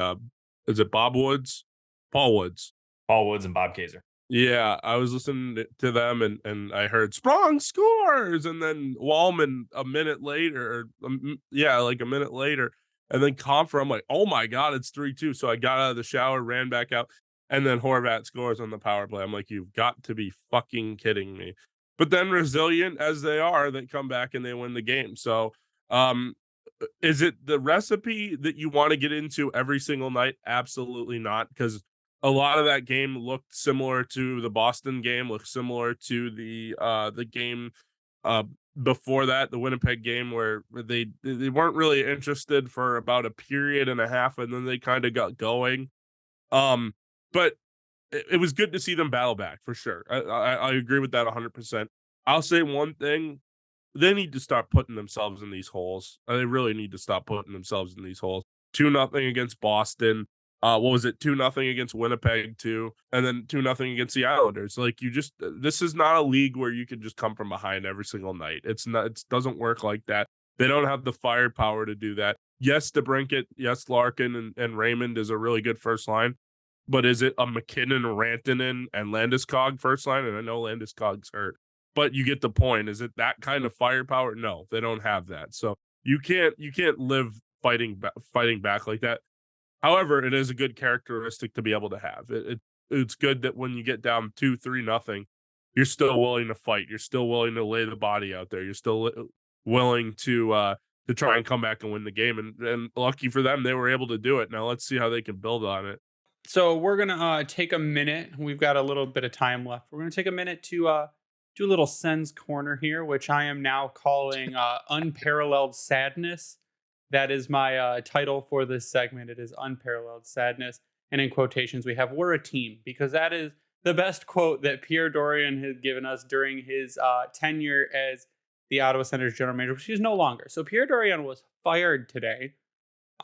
is it Bob Woods? Paul Woods. Paul Woods and Bob Kaiser. Yeah, I was listening to them and I heard Sprong scores and then Wallman a minute later, like a minute later, and then Compher. I'm like, oh my god, it's 3-2. So I got out of the shower, ran back out, and then Horvat scores on the power play. I'm like, you've got to be fucking kidding me. But then resilient as they are, they come back and they win the game. So um is it the recipe that you want to get into every single night? Absolutely not, because a lot of that game looked similar to the Boston game, looked similar to the game uh before that, the Winnipeg game, where they weren't really interested for about a period and a half, and then they kind of got going. But it was good to see them battle back for sure. I agree with that 100%. I'll say one thing: they need to start putting themselves in these holes. They really need to stop putting themselves in these holes. 2-0 against Boston. What was it? 2-0 against Winnipeg too, and then 2-0 against the Islanders. Like this is not a league where you can just come from behind every single night. It's not. It doesn't work like that. They don't have the firepower to do that. Yes, DeBrincat, yes, Larkin and Raymond is a really good first line, but is it a McKinnon, Rantanen, and Landeskog first line? And I know Landeskog's hurt, but you get the point. Is it that kind of firepower? No, they don't have that. So you can't live fighting back like that. However, it is a good characteristic to be able to have. It's good that when you get down 2-3-0, you're still willing to fight. You're still willing to lay the body out there. You're still willing to try and come back and win the game. And lucky for them, they were able to do it. Now let's see how they can build on it. So we're gonna take a minute. We've got a little bit of time left. We're gonna take a minute to do a little Sens corner here, which I am now calling unparalleled sadness. That is my title for this segment. It is unparalleled sadness, and in quotations we have "we're a team" because that is the best quote that Pierre Dorian has given us during his tenure as the Ottawa Senators general manager, which he's no longer. So Pierre Dorian was fired today,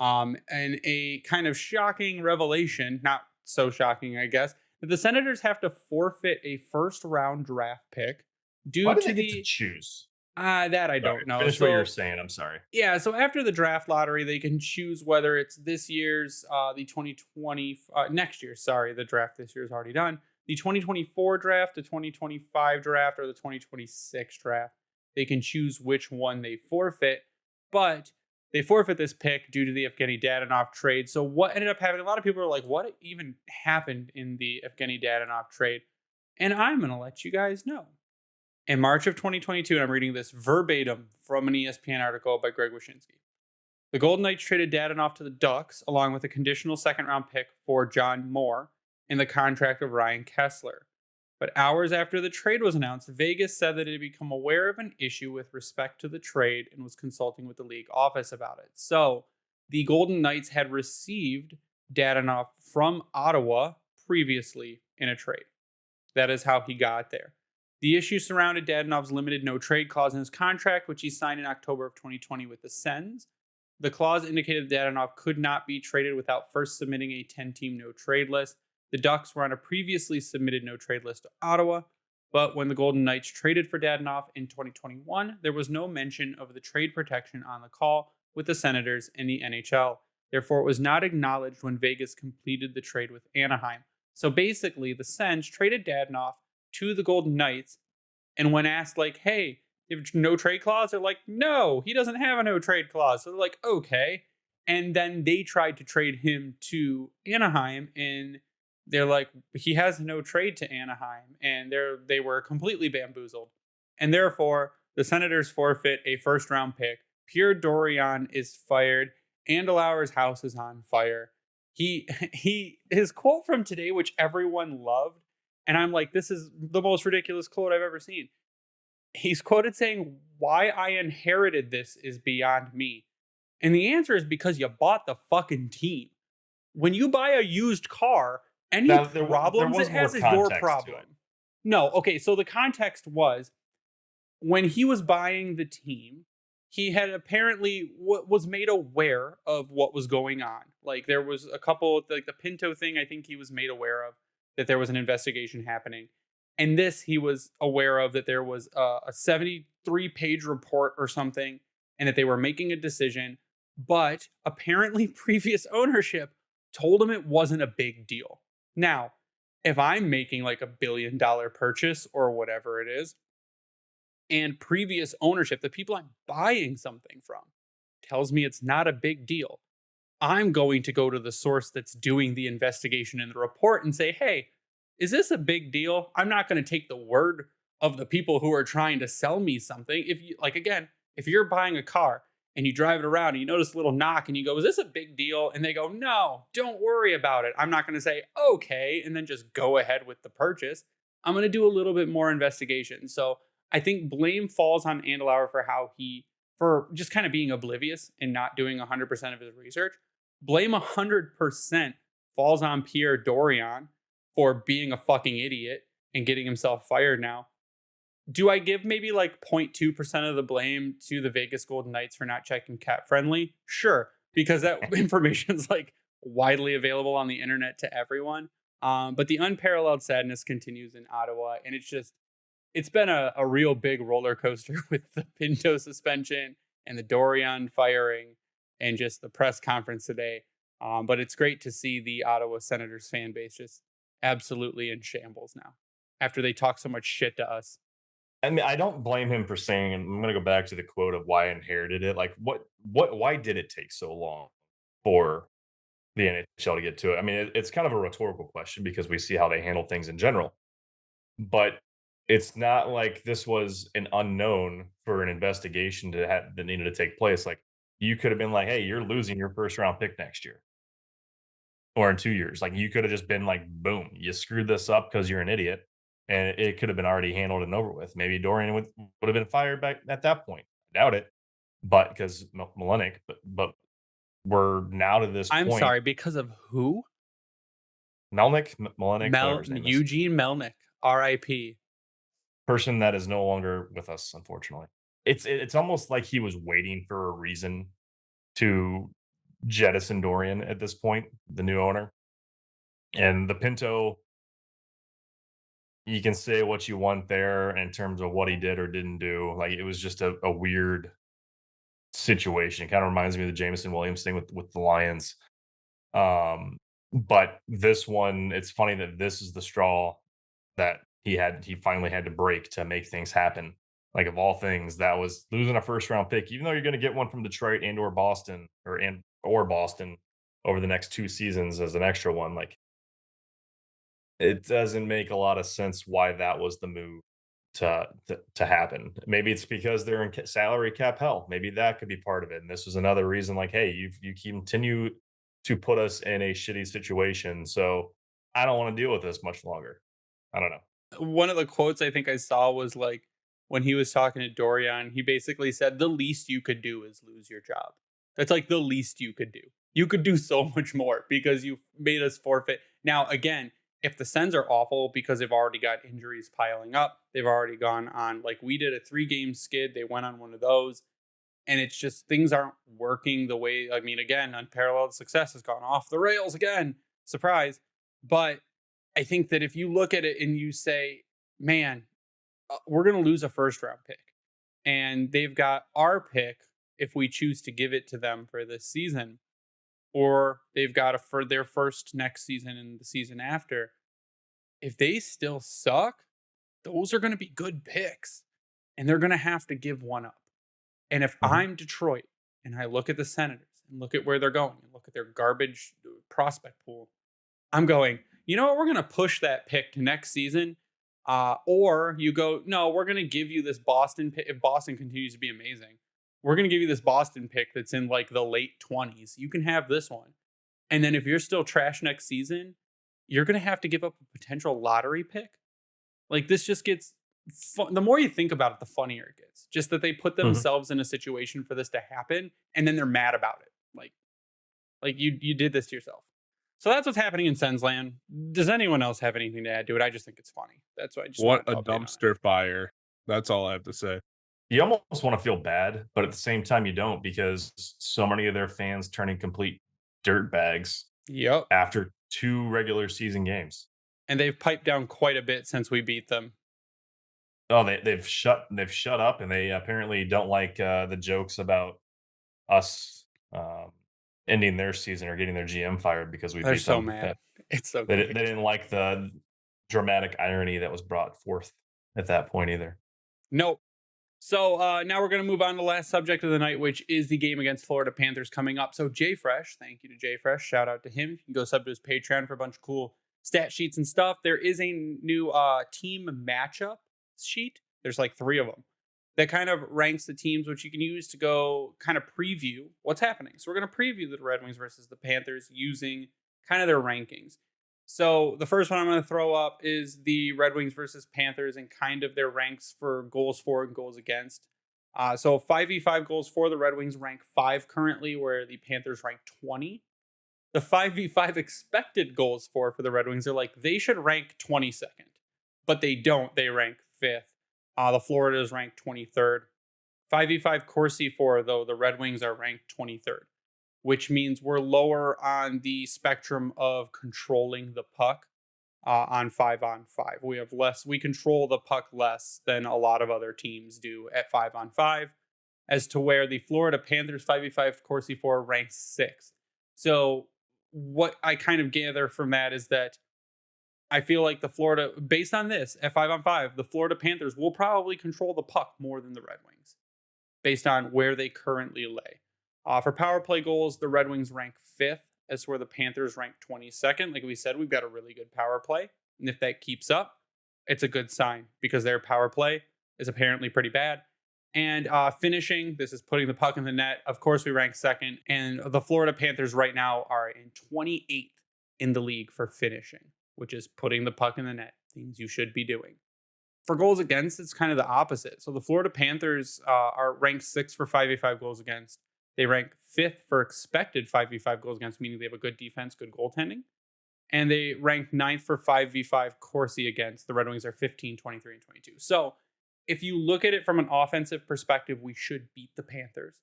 and a kind of shocking revelation, not so shocking, I guess, that the Senators have to forfeit a first round draft pick Why due do to they get to the choose? that I Sorry, don't know. finish what you were So saying. I'm sorry. yeah, so after the draft lottery, they can choose whether it's this year's the 2020 next year. Sorry, the draft this year is already done. The 2024 draft, the 2025 draft, or the 2026 draft. They can choose which one they forfeit, but they forfeit this pick due to the Evgeny Dadonov trade. So what ended up happening? A lot of people are like, "What even happened in the Evgeny Dadonov trade?" And I'm gonna let you guys know. In March of 2022, and I'm reading this verbatim from an ESPN article by Greg Wyshynski. The Golden Knights traded Dadonov to the Ducks along with a conditional second round pick for John Moore in the contract of Ryan Kessler. But hours after the trade was announced, Vegas said that it had become aware of an issue with respect to the trade and was consulting with the league office about it. So the Golden Knights had received Dadonov from Ottawa previously in a trade. That is how he got there. The issue surrounded Dadonov's limited no trade clause in his contract, which he signed in October of 2020 with the Sens. The clause indicated that Dadonov could not be traded without first submitting a 10-team no trade list. The Ducks were on a previously submitted no trade list to Ottawa, but when the Golden Knights traded for Dadonov in 2021, there was no mention of the trade protection on the call with the Senators and the NHL. Therefore, it was not acknowledged when Vegas completed the trade with Anaheim. So basically, the Sens traded Dadonov to the Golden Knights, and when asked, like, "Hey, you have no trade clause?" They're like, "No, he doesn't have a no trade clause." So they're like, "Okay." And then they tried to trade him to Anaheim, and they're like, "He has no trade to Anaheim," and they were completely bamboozled. And therefore, the Senators forfeit a first round pick. Pierre Dorian is fired. Andelauer's house is on fire. His quote from today, which everyone loved, and I'm like, this is the most ridiculous quote I've ever seen. He's quoted saying, "Why I inherited this is beyond me." And the answer is because you bought the fucking team. When you buy a used car, any Now there problems it was more has is your context to it. problem. No, okay, so the context was when he was buying the team, he had apparently was made aware of what was going on. Like there was a couple, like the Pinto thing, I think he was made aware of that there was an investigation happening. And this he was aware of that there was a 73-page report or something, and that they were making a decision. But apparently, previous ownership told him it wasn't a big deal. Now, if I'm making like $1 billion purchase or whatever it is, and previous ownership, the people I'm buying something from, tells me it's not a big deal, I'm going to go to the source that's doing the investigation in the report and say, "Hey, is this a big deal?" I'm not going to take the word of the people who are trying to sell me something. If you, like, again, if you're buying a car and you drive it around and you notice a little knock and you go, "Is this a big deal?" And they go, "No, don't worry about it." I'm not going to say, "Okay," and then just go ahead with the purchase. I'm going to do a little bit more investigation. So I think blame falls on Andelauer for just kind of being oblivious and not doing 100% of his research. Blame 100% falls on Pierre Dorian for being a fucking idiot and getting himself fired now. Do I give maybe like 0.2% of the blame to the Vegas Golden Knights for not checking Cat Friendly? Sure, because that information is like widely available on the internet to everyone. But the unparalleled sadness continues in Ottawa, and it's been a real big roller coaster with the Pinto suspension and the Dorian firing and just the press conference today. But it's great to see the Ottawa Senators fan base just absolutely in shambles now after they talk so much shit to us. I mean, I don't blame him for saying, and I'm going to go back to the quote of why I inherited it. Like, why did it take so long for the NHL to get to it? I mean, it's kind of a rhetorical question because we see how they handle things in general, but it's not like this was an unknown for an investigation that needed to take place. Like, you could have been like, "Hey, you're losing your first round pick next year." or in 2 years. Like you could have just been like, boom, you screwed this up because you're an idiot, and it could have been already handled and over with. Maybe Dorian would have been fired back at that point. Doubt it, but because Malenik, but we're now to this I'm point. sorry, because of who? Malenik, whatever his name is, Eugene Melnick, R.I.P. person that is no longer with us, unfortunately. It's almost like he was waiting for a reason to jettison Dorian at this point, the new owner. And the Pinto, you can say what you want there in terms of what he did or didn't do. Like it was just a weird situation. It kind of reminds me of the Jameson Williams thing with the Lions. Um, but this one, it's funny that this is the straw that he finally had to break to make things happen. Like of all things, that was losing a first round pick, even though you're going to get one from Detroit or Boston over the next 2 seasons as an extra one. Like it doesn't make a lot of sense why that was the move to happen. Maybe it's because they're in salary cap hell. Maybe that could be part of it. And this was another reason. Like, hey, you continue to put us in a shitty situation, so I don't want to deal with this much longer. I don't know. One of the quotes I think I saw was like when he was talking to Dorian, he basically said the least you could do is lose your job. That's like the least you could do. You could do so much more because you made us forfeit. Now, again, if the Sens are awful because they've already got injuries piling up, they've already gone on, like we did, a 3-game skid. They went on one of those, and it's just things aren't working the way. I mean, again, unparalleled success has gone off the rails again. Surprise. But I think that if you look at it and you say, man, we're going to lose a first round pick, and they've got our pick if we choose to give it to them for this season, or they've got for their first next season and the season after. If they still suck, those are going to be good picks, and they're going to have to give one up. And if Mhm. I'm Detroit and I look at the Senators and look at where they're going and look at their garbage prospect pool, I'm going, you know what? We're going to push that pick to next season. Or you go, no, we're going to give you this Boston pick. If Boston continues to be amazing, we're going to give you this Boston pick that's in like the late 20s. You can have this one. And then if you're still trash next season, you're going to have to give up a potential lottery pick. Like this just gets the more you think about it, the funnier it gets. Just that they put Mhm. themselves in a situation for this to happen, and then they're mad about it. Like you did this to yourself. So that's what's happening in Sensland. Does anyone else have anything to add to it? I just think it's funny. That's why I just What wanted a to update on it. dumpster fire. That's all I have to say. You almost want to feel bad, but at the same time, you don't because so many of their fans turning complete dirt bags Yep. after 2 regular season games. And they've piped down quite a bit since we beat them. Oh, they've shut up, and they apparently don't like the jokes about us ending their season or getting their GM fired because we They're beat so them. mad. It's so They great. didn't like the dramatic irony that was brought forth at that point either. Nope. So now we're going to move on to the last subject of the night, which is the game against Florida Panthers coming up. So Jay Fresh, thank you to Jay Fresh. Shout out to him. You can go sub to his Patreon for a bunch of cool stat sheets and stuff. There is a new team matchup sheet. There's like 3 of them that kind of ranks the teams, which you can use to go kind of preview what's happening. So we're going to preview the Red Wings versus the Panthers using kind of their rankings. So the first one I'm going to throw up is the Red Wings versus Panthers and kind of their ranks for goals for and goals against. So 5v5 goals for the Red Wings rank 5 currently, where the Panthers rank 20. The 5v5 expected goals for the Red Wings are like they should rank 22nd, but they don't. They rank 5th. The Florida's ranked 23rd. 5v5 Corsi for, though, the Red Wings are ranked 23rd, which means we're lower on the spectrum of controlling the puck on 5-on-5. We have less, we control the puck less than a lot of other teams do at 5-on-5, as to where the Florida Panthers 5v5 Corsi 4 ranks 6th. So what I kind of gather from that is that I feel like the Florida, based on this, at 5-on-5, the Florida Panthers will probably control the puck more than the Red Wings, based on where they currently lay. For power play goals, the Red Wings rank 5th, as where the Panthers rank 22nd. Like we said, we've got a really good power play. And if that keeps up, it's a good sign because their power play is apparently pretty bad. And finishing, this is putting the puck in the net. Of course, we rank 2nd. And the Florida Panthers right now are in 28th in the league for finishing, which is putting the puck in the net, things you should be doing. For goals against, it's kind of the opposite. So the Florida Panthers are ranked 6th for 5v5 goals against. They rank 5th for expected 5v5 goals against, meaning they have a good defense, good goaltending. And they rank 9th for 5v5 Corsi against. The Red Wings are 15, 23, and 22. So if you look at it from an offensive perspective, we should beat the Panthers.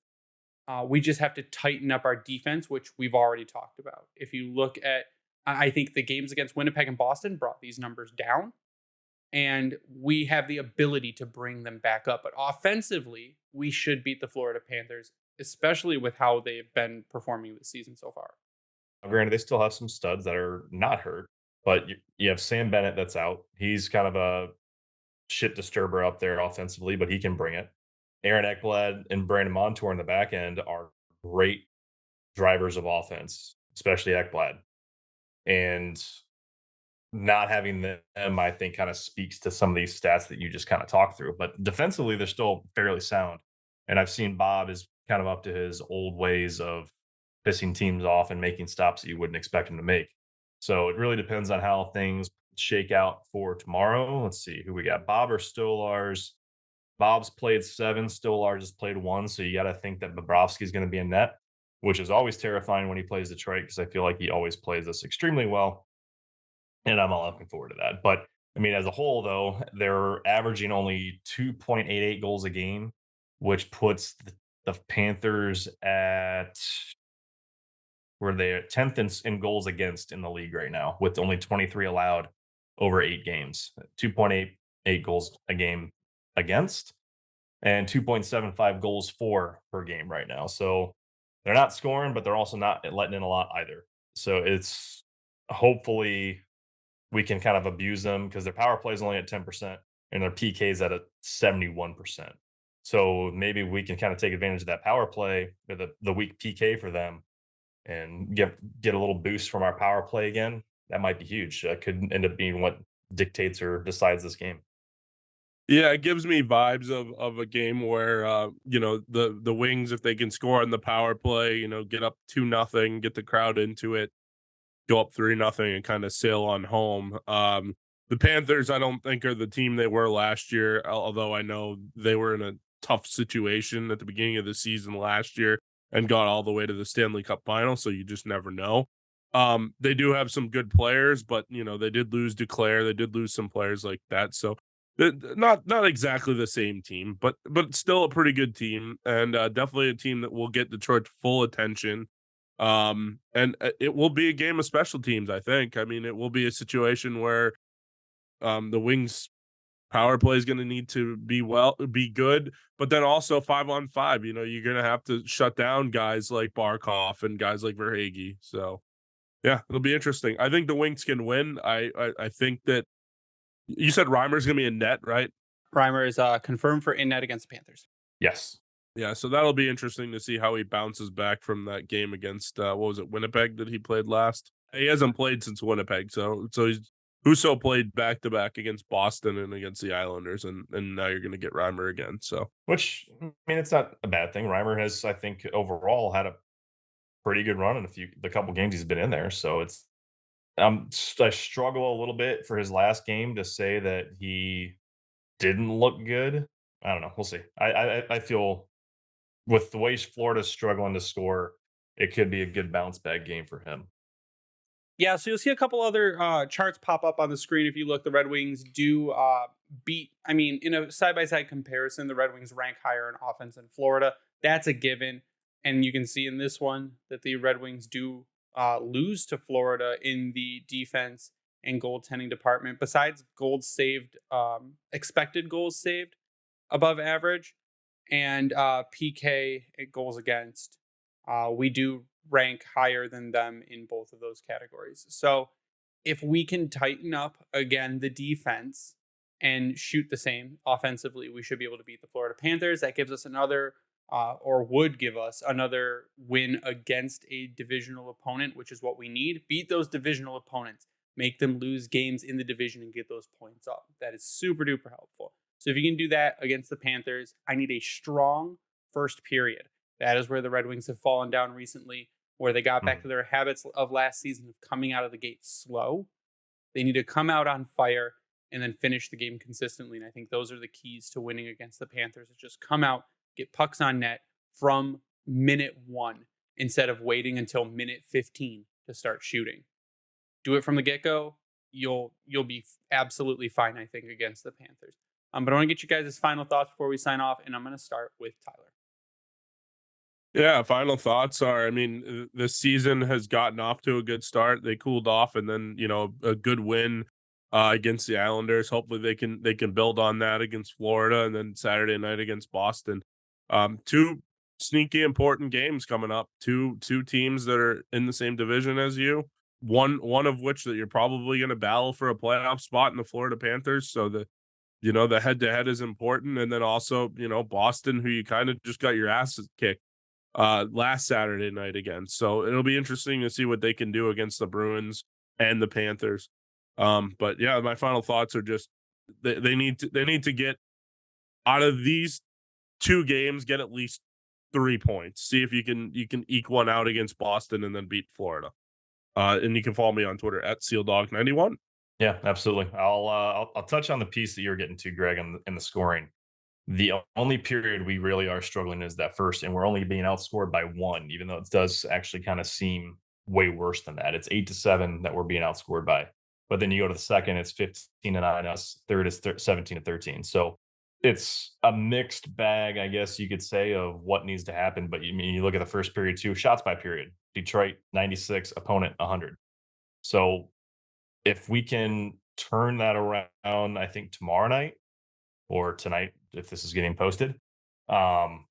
We just have to tighten up our defense, which we've already talked about. If you look at, I think the games against Winnipeg and Boston brought these numbers down, and we have the ability to bring them back up. But offensively, we should beat the Florida Panthers, especially with how they've been performing this season so far. Granted, they still have some studs that are not hurt, but you have Sam Bennett that's out. He's kind of a shit disturber up there offensively, but he can bring it. Aaron Ekblad and Brandon Montour in the back end are great drivers of offense, especially Ekblad. And not having them, I think, kind of speaks to some of these stats that you just kind of talked through. But defensively, they're still fairly sound. And I've seen Bob is kind of up to his old ways of pissing teams off and making stops that you wouldn't expect him to make. So it really depends on how things shake out for tomorrow. Let's see who we got. Bob or Stolars. Bob's played 7, Stolars has played 1. So you got to think that Bobrovsky's going to be in net, which is always terrifying when he plays Detroit because I feel like he always plays us extremely well. And I'm all looking forward to that. But I mean, as a whole, though, they're averaging only 2.88 goals a game, which puts the Panthers at where they're 10th in goals against in the league right now, with only 23 allowed over 8 games. 2.88 goals a game against, and 2.75 goals for per game right now. So they're not scoring, but they're also not letting in a lot either. So it's hopefully we can kind of abuse them because their power play is only at 10% and their PK is at a 71%. So maybe we can kind of take advantage of that power play or the weak PK for them and get a little boost from our power play again. That might be huge. That could end up being what dictates or decides this game. Yeah, it gives me vibes of a game where the Wings, if they can score on the power play, get up 2-0, get the crowd into it, go up 3-0 and kind of sail on home. The Panthers, I don't think, are the team they were last year, although I know they were in a tough situation at the beginning of the season last year and got all the way to the Stanley Cup final, so you just never know. They do have some good players, but they did lose Duclair, they did lose some players like that, so not exactly the same team, but still a pretty good team, and definitely a team that will get Detroit full attention. And it will be a game of special teams, I think. I mean, it will be a situation where the Wings power play is going to need to be good, but then also 5-on-5, you're going to have to shut down guys like Barkov and guys like Verhaeghe. So yeah, it'll be interesting. I think the Wings can win. I think that you said Reimer's going to be in net, right? Reimer is confirmed for in net against the Panthers. Yes. Yeah, so that'll be interesting to see how he bounces back from that game against what was it, Winnipeg that he played last? He hasn't played since Winnipeg, so he's Husso played back to back against Boston and against the Islanders, and now you're going to get Reimer again. So, which I mean, it's not a bad thing. Reimer has, I think, overall had a pretty good run in the couple games he's been in there. So it's I struggle a little bit for his last game to say that he didn't look good. I don't know. We'll see. I feel with the way Florida's struggling to score, it could be a good bounce back game for him. Yeah, so you'll see a couple other charts pop up on the screen. If you look, the Red Wings do beat, I mean, in a side-by-side comparison, the Red Wings rank higher in offense than Florida. That's a given. And you can see in this one that the Red Wings do lose to Florida in the defense and goaltending department. Besides goals saved, expected goals saved above average, and PK goals against, we do rank higher than them in both of those categories. So if we can tighten up again the defense and shoot the same offensively, we should be able to beat the Florida Panthers. That gives us another or would give us another win against a divisional opponent, which is what we need. Beat those divisional opponents, make them lose games in the division and get those points up. That is super duper helpful. So if you can do that against the Panthers, I need a strong first period. That is where the Red Wings have fallen down recently. where they got back Mhm. to their habits of last season of coming out of the gate slow. They need to come out on fire and then finish the game consistently. And I think those are the keys to winning against the Panthers. Is just come out, get pucks on net from minute 1 instead of waiting until minute 15 to start shooting. Do it from the get-go. You'll be absolutely fine, I think, against the Panthers. But I want to get you guys' final thoughts before we sign off, and I'm going to start with Tyler. Yeah, final thoughts are, I mean, the season has gotten off to a good start. They cooled off, and then, a good win against the Islanders. Hopefully they can build on that against Florida, and then Saturday night against Boston. Two sneaky important games coming up. Two teams that are in the same division as you. One of which that you're probably going to battle for a playoff spot in the Florida Panthers. So the head to head is important, and then also Boston, who you kind of just got your asses kicked last Saturday night again. So it'll be interesting to see what they can do against the Bruins and the Panthers. But yeah, my final thoughts are just they need to get out of these two games, get at least 3 points. See if you can eke one out against Boston and then beat Florida. And you can follow me on Twitter at SealDog91. Yeah, absolutely. I'll touch on the piece that you were getting to, Greg, in the scoring. The only period we really are struggling is that first, and we're only being outscored by 1, even though it does actually kind of seem way worse than that. It's 8-7 that we're being outscored by. But then you go to the second, it's 15-9 us. Third is 17-13. So it's a mixed bag, I guess you could say, of what needs to happen. But you look at the first period too, shots by period. Detroit 96, opponent 100. So if we can turn that around, I think tomorrow night or tonight, if this is getting posted, um,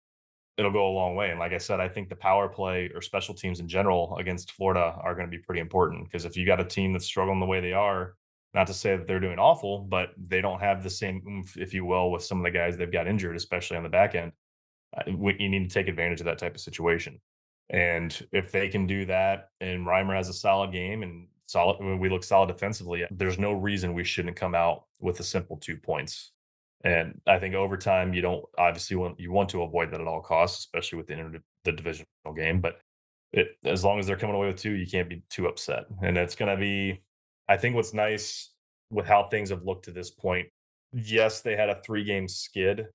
it'll go a long way. And like I said, I think the power play or special teams in general against Florida are going to be pretty important, because if you got a team that's struggling the way they are, not to say that they're doing awful, but they don't have the same oomph, if you will, with some of the guys they've got injured, especially on the back end. You need to take advantage of that type of situation. And if they can do that, and Reimer has a solid game and we look solid defensively, there's no reason we shouldn't come out with a simple 2 points. And I think overtime, you don't obviously want to avoid that at all costs, especially with the divisional game. But as long as they're coming away with 2, you can't be too upset. And it's going to be, I think, what's nice with how things have looked to this point. Yes, they had a 3-game skid,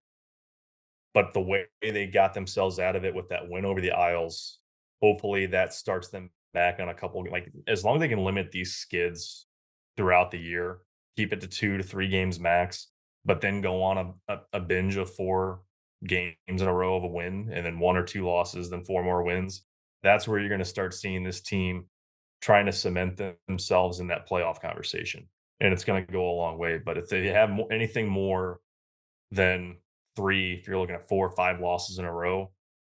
but the way they got themselves out of it with that win over the Isles, hopefully that starts them back on a couple, like, as long as they can limit these skids throughout the year, keep it to 2 to 3 games max, but then go on a binge of 4 games in a row of a win, and then 1 or 2 losses, then 4 more wins. That's where you're going to start seeing this team trying to cement themselves in that playoff conversation. And it's going to go a long way. But if they have anything more than 3, if you're looking at 4 or 5 losses in a row,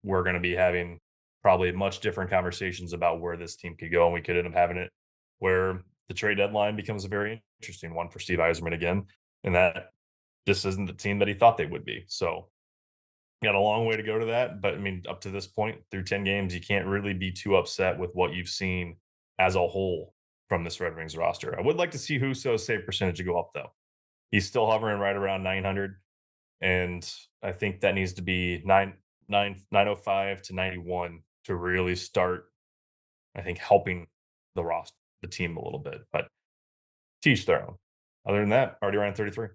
we're going to be having probably much different conversations about where this team could go. And we could end up having it where the trade deadline becomes a very interesting one for Steve Yzerman again. And that this isn't the team that he thought they would be. So got a long way to go to that. But I mean, up to this point, through 10 games, you can't really be too upset with what you've seen as a whole from this Red Wings roster. I would like to see Husso's save percentage go up, though. He's still hovering right around 900. And I think that needs to be 905 to 91 to really start, I think, helping the team a little bit. But teach their own. Other than that, already around 33.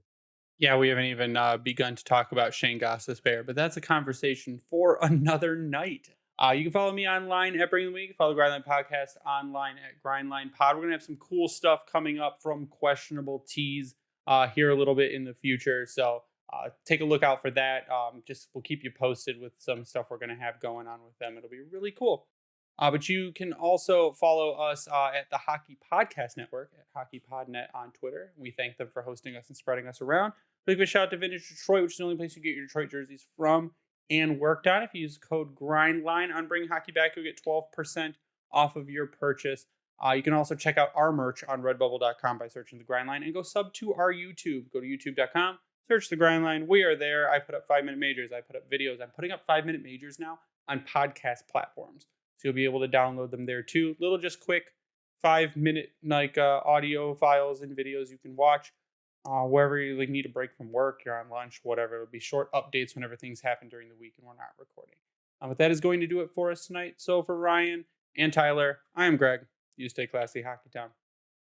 Yeah, we haven't even begun to talk about Shane Gostisbehere, but that's a conversation for another night. You can follow me online at Bring the Week. Follow the Grindline Podcast online at Grindline Pod. We're going to have some cool stuff coming up from Questionable Tees here a little bit in the future. So take a look out for that. We'll keep you posted with some stuff we're going to have going on with them. It'll be really cool. But you can also follow us at the Hockey Podcast Network at HockeyPodNet on Twitter. We thank them for hosting us and spreading us around. Big shout out to Vintage Detroit, which is the only place you get your Detroit jerseys from and worked on. If you use code GRINDLINE on Bring Hockey Back, you'll get 12% off of your purchase. You can also check out our merch on redbubble.com by searching the Grindline, and go sub to our YouTube. Go to youtube.com, search the Grindline. We are there. I put up 5-minute majors. I put up videos. I'm putting up 5-minute majors now on podcast platforms. So you'll be able to download them there too. Little just quick 5-minute audio files and videos you can watch wherever you need a break from work, you're on lunch, whatever. It'll be short updates whenever things happen during the week and we're not recording. But that is going to do it for us tonight. So for Ryan and Tyler. I am Greg. You stay classy, Hockey Town.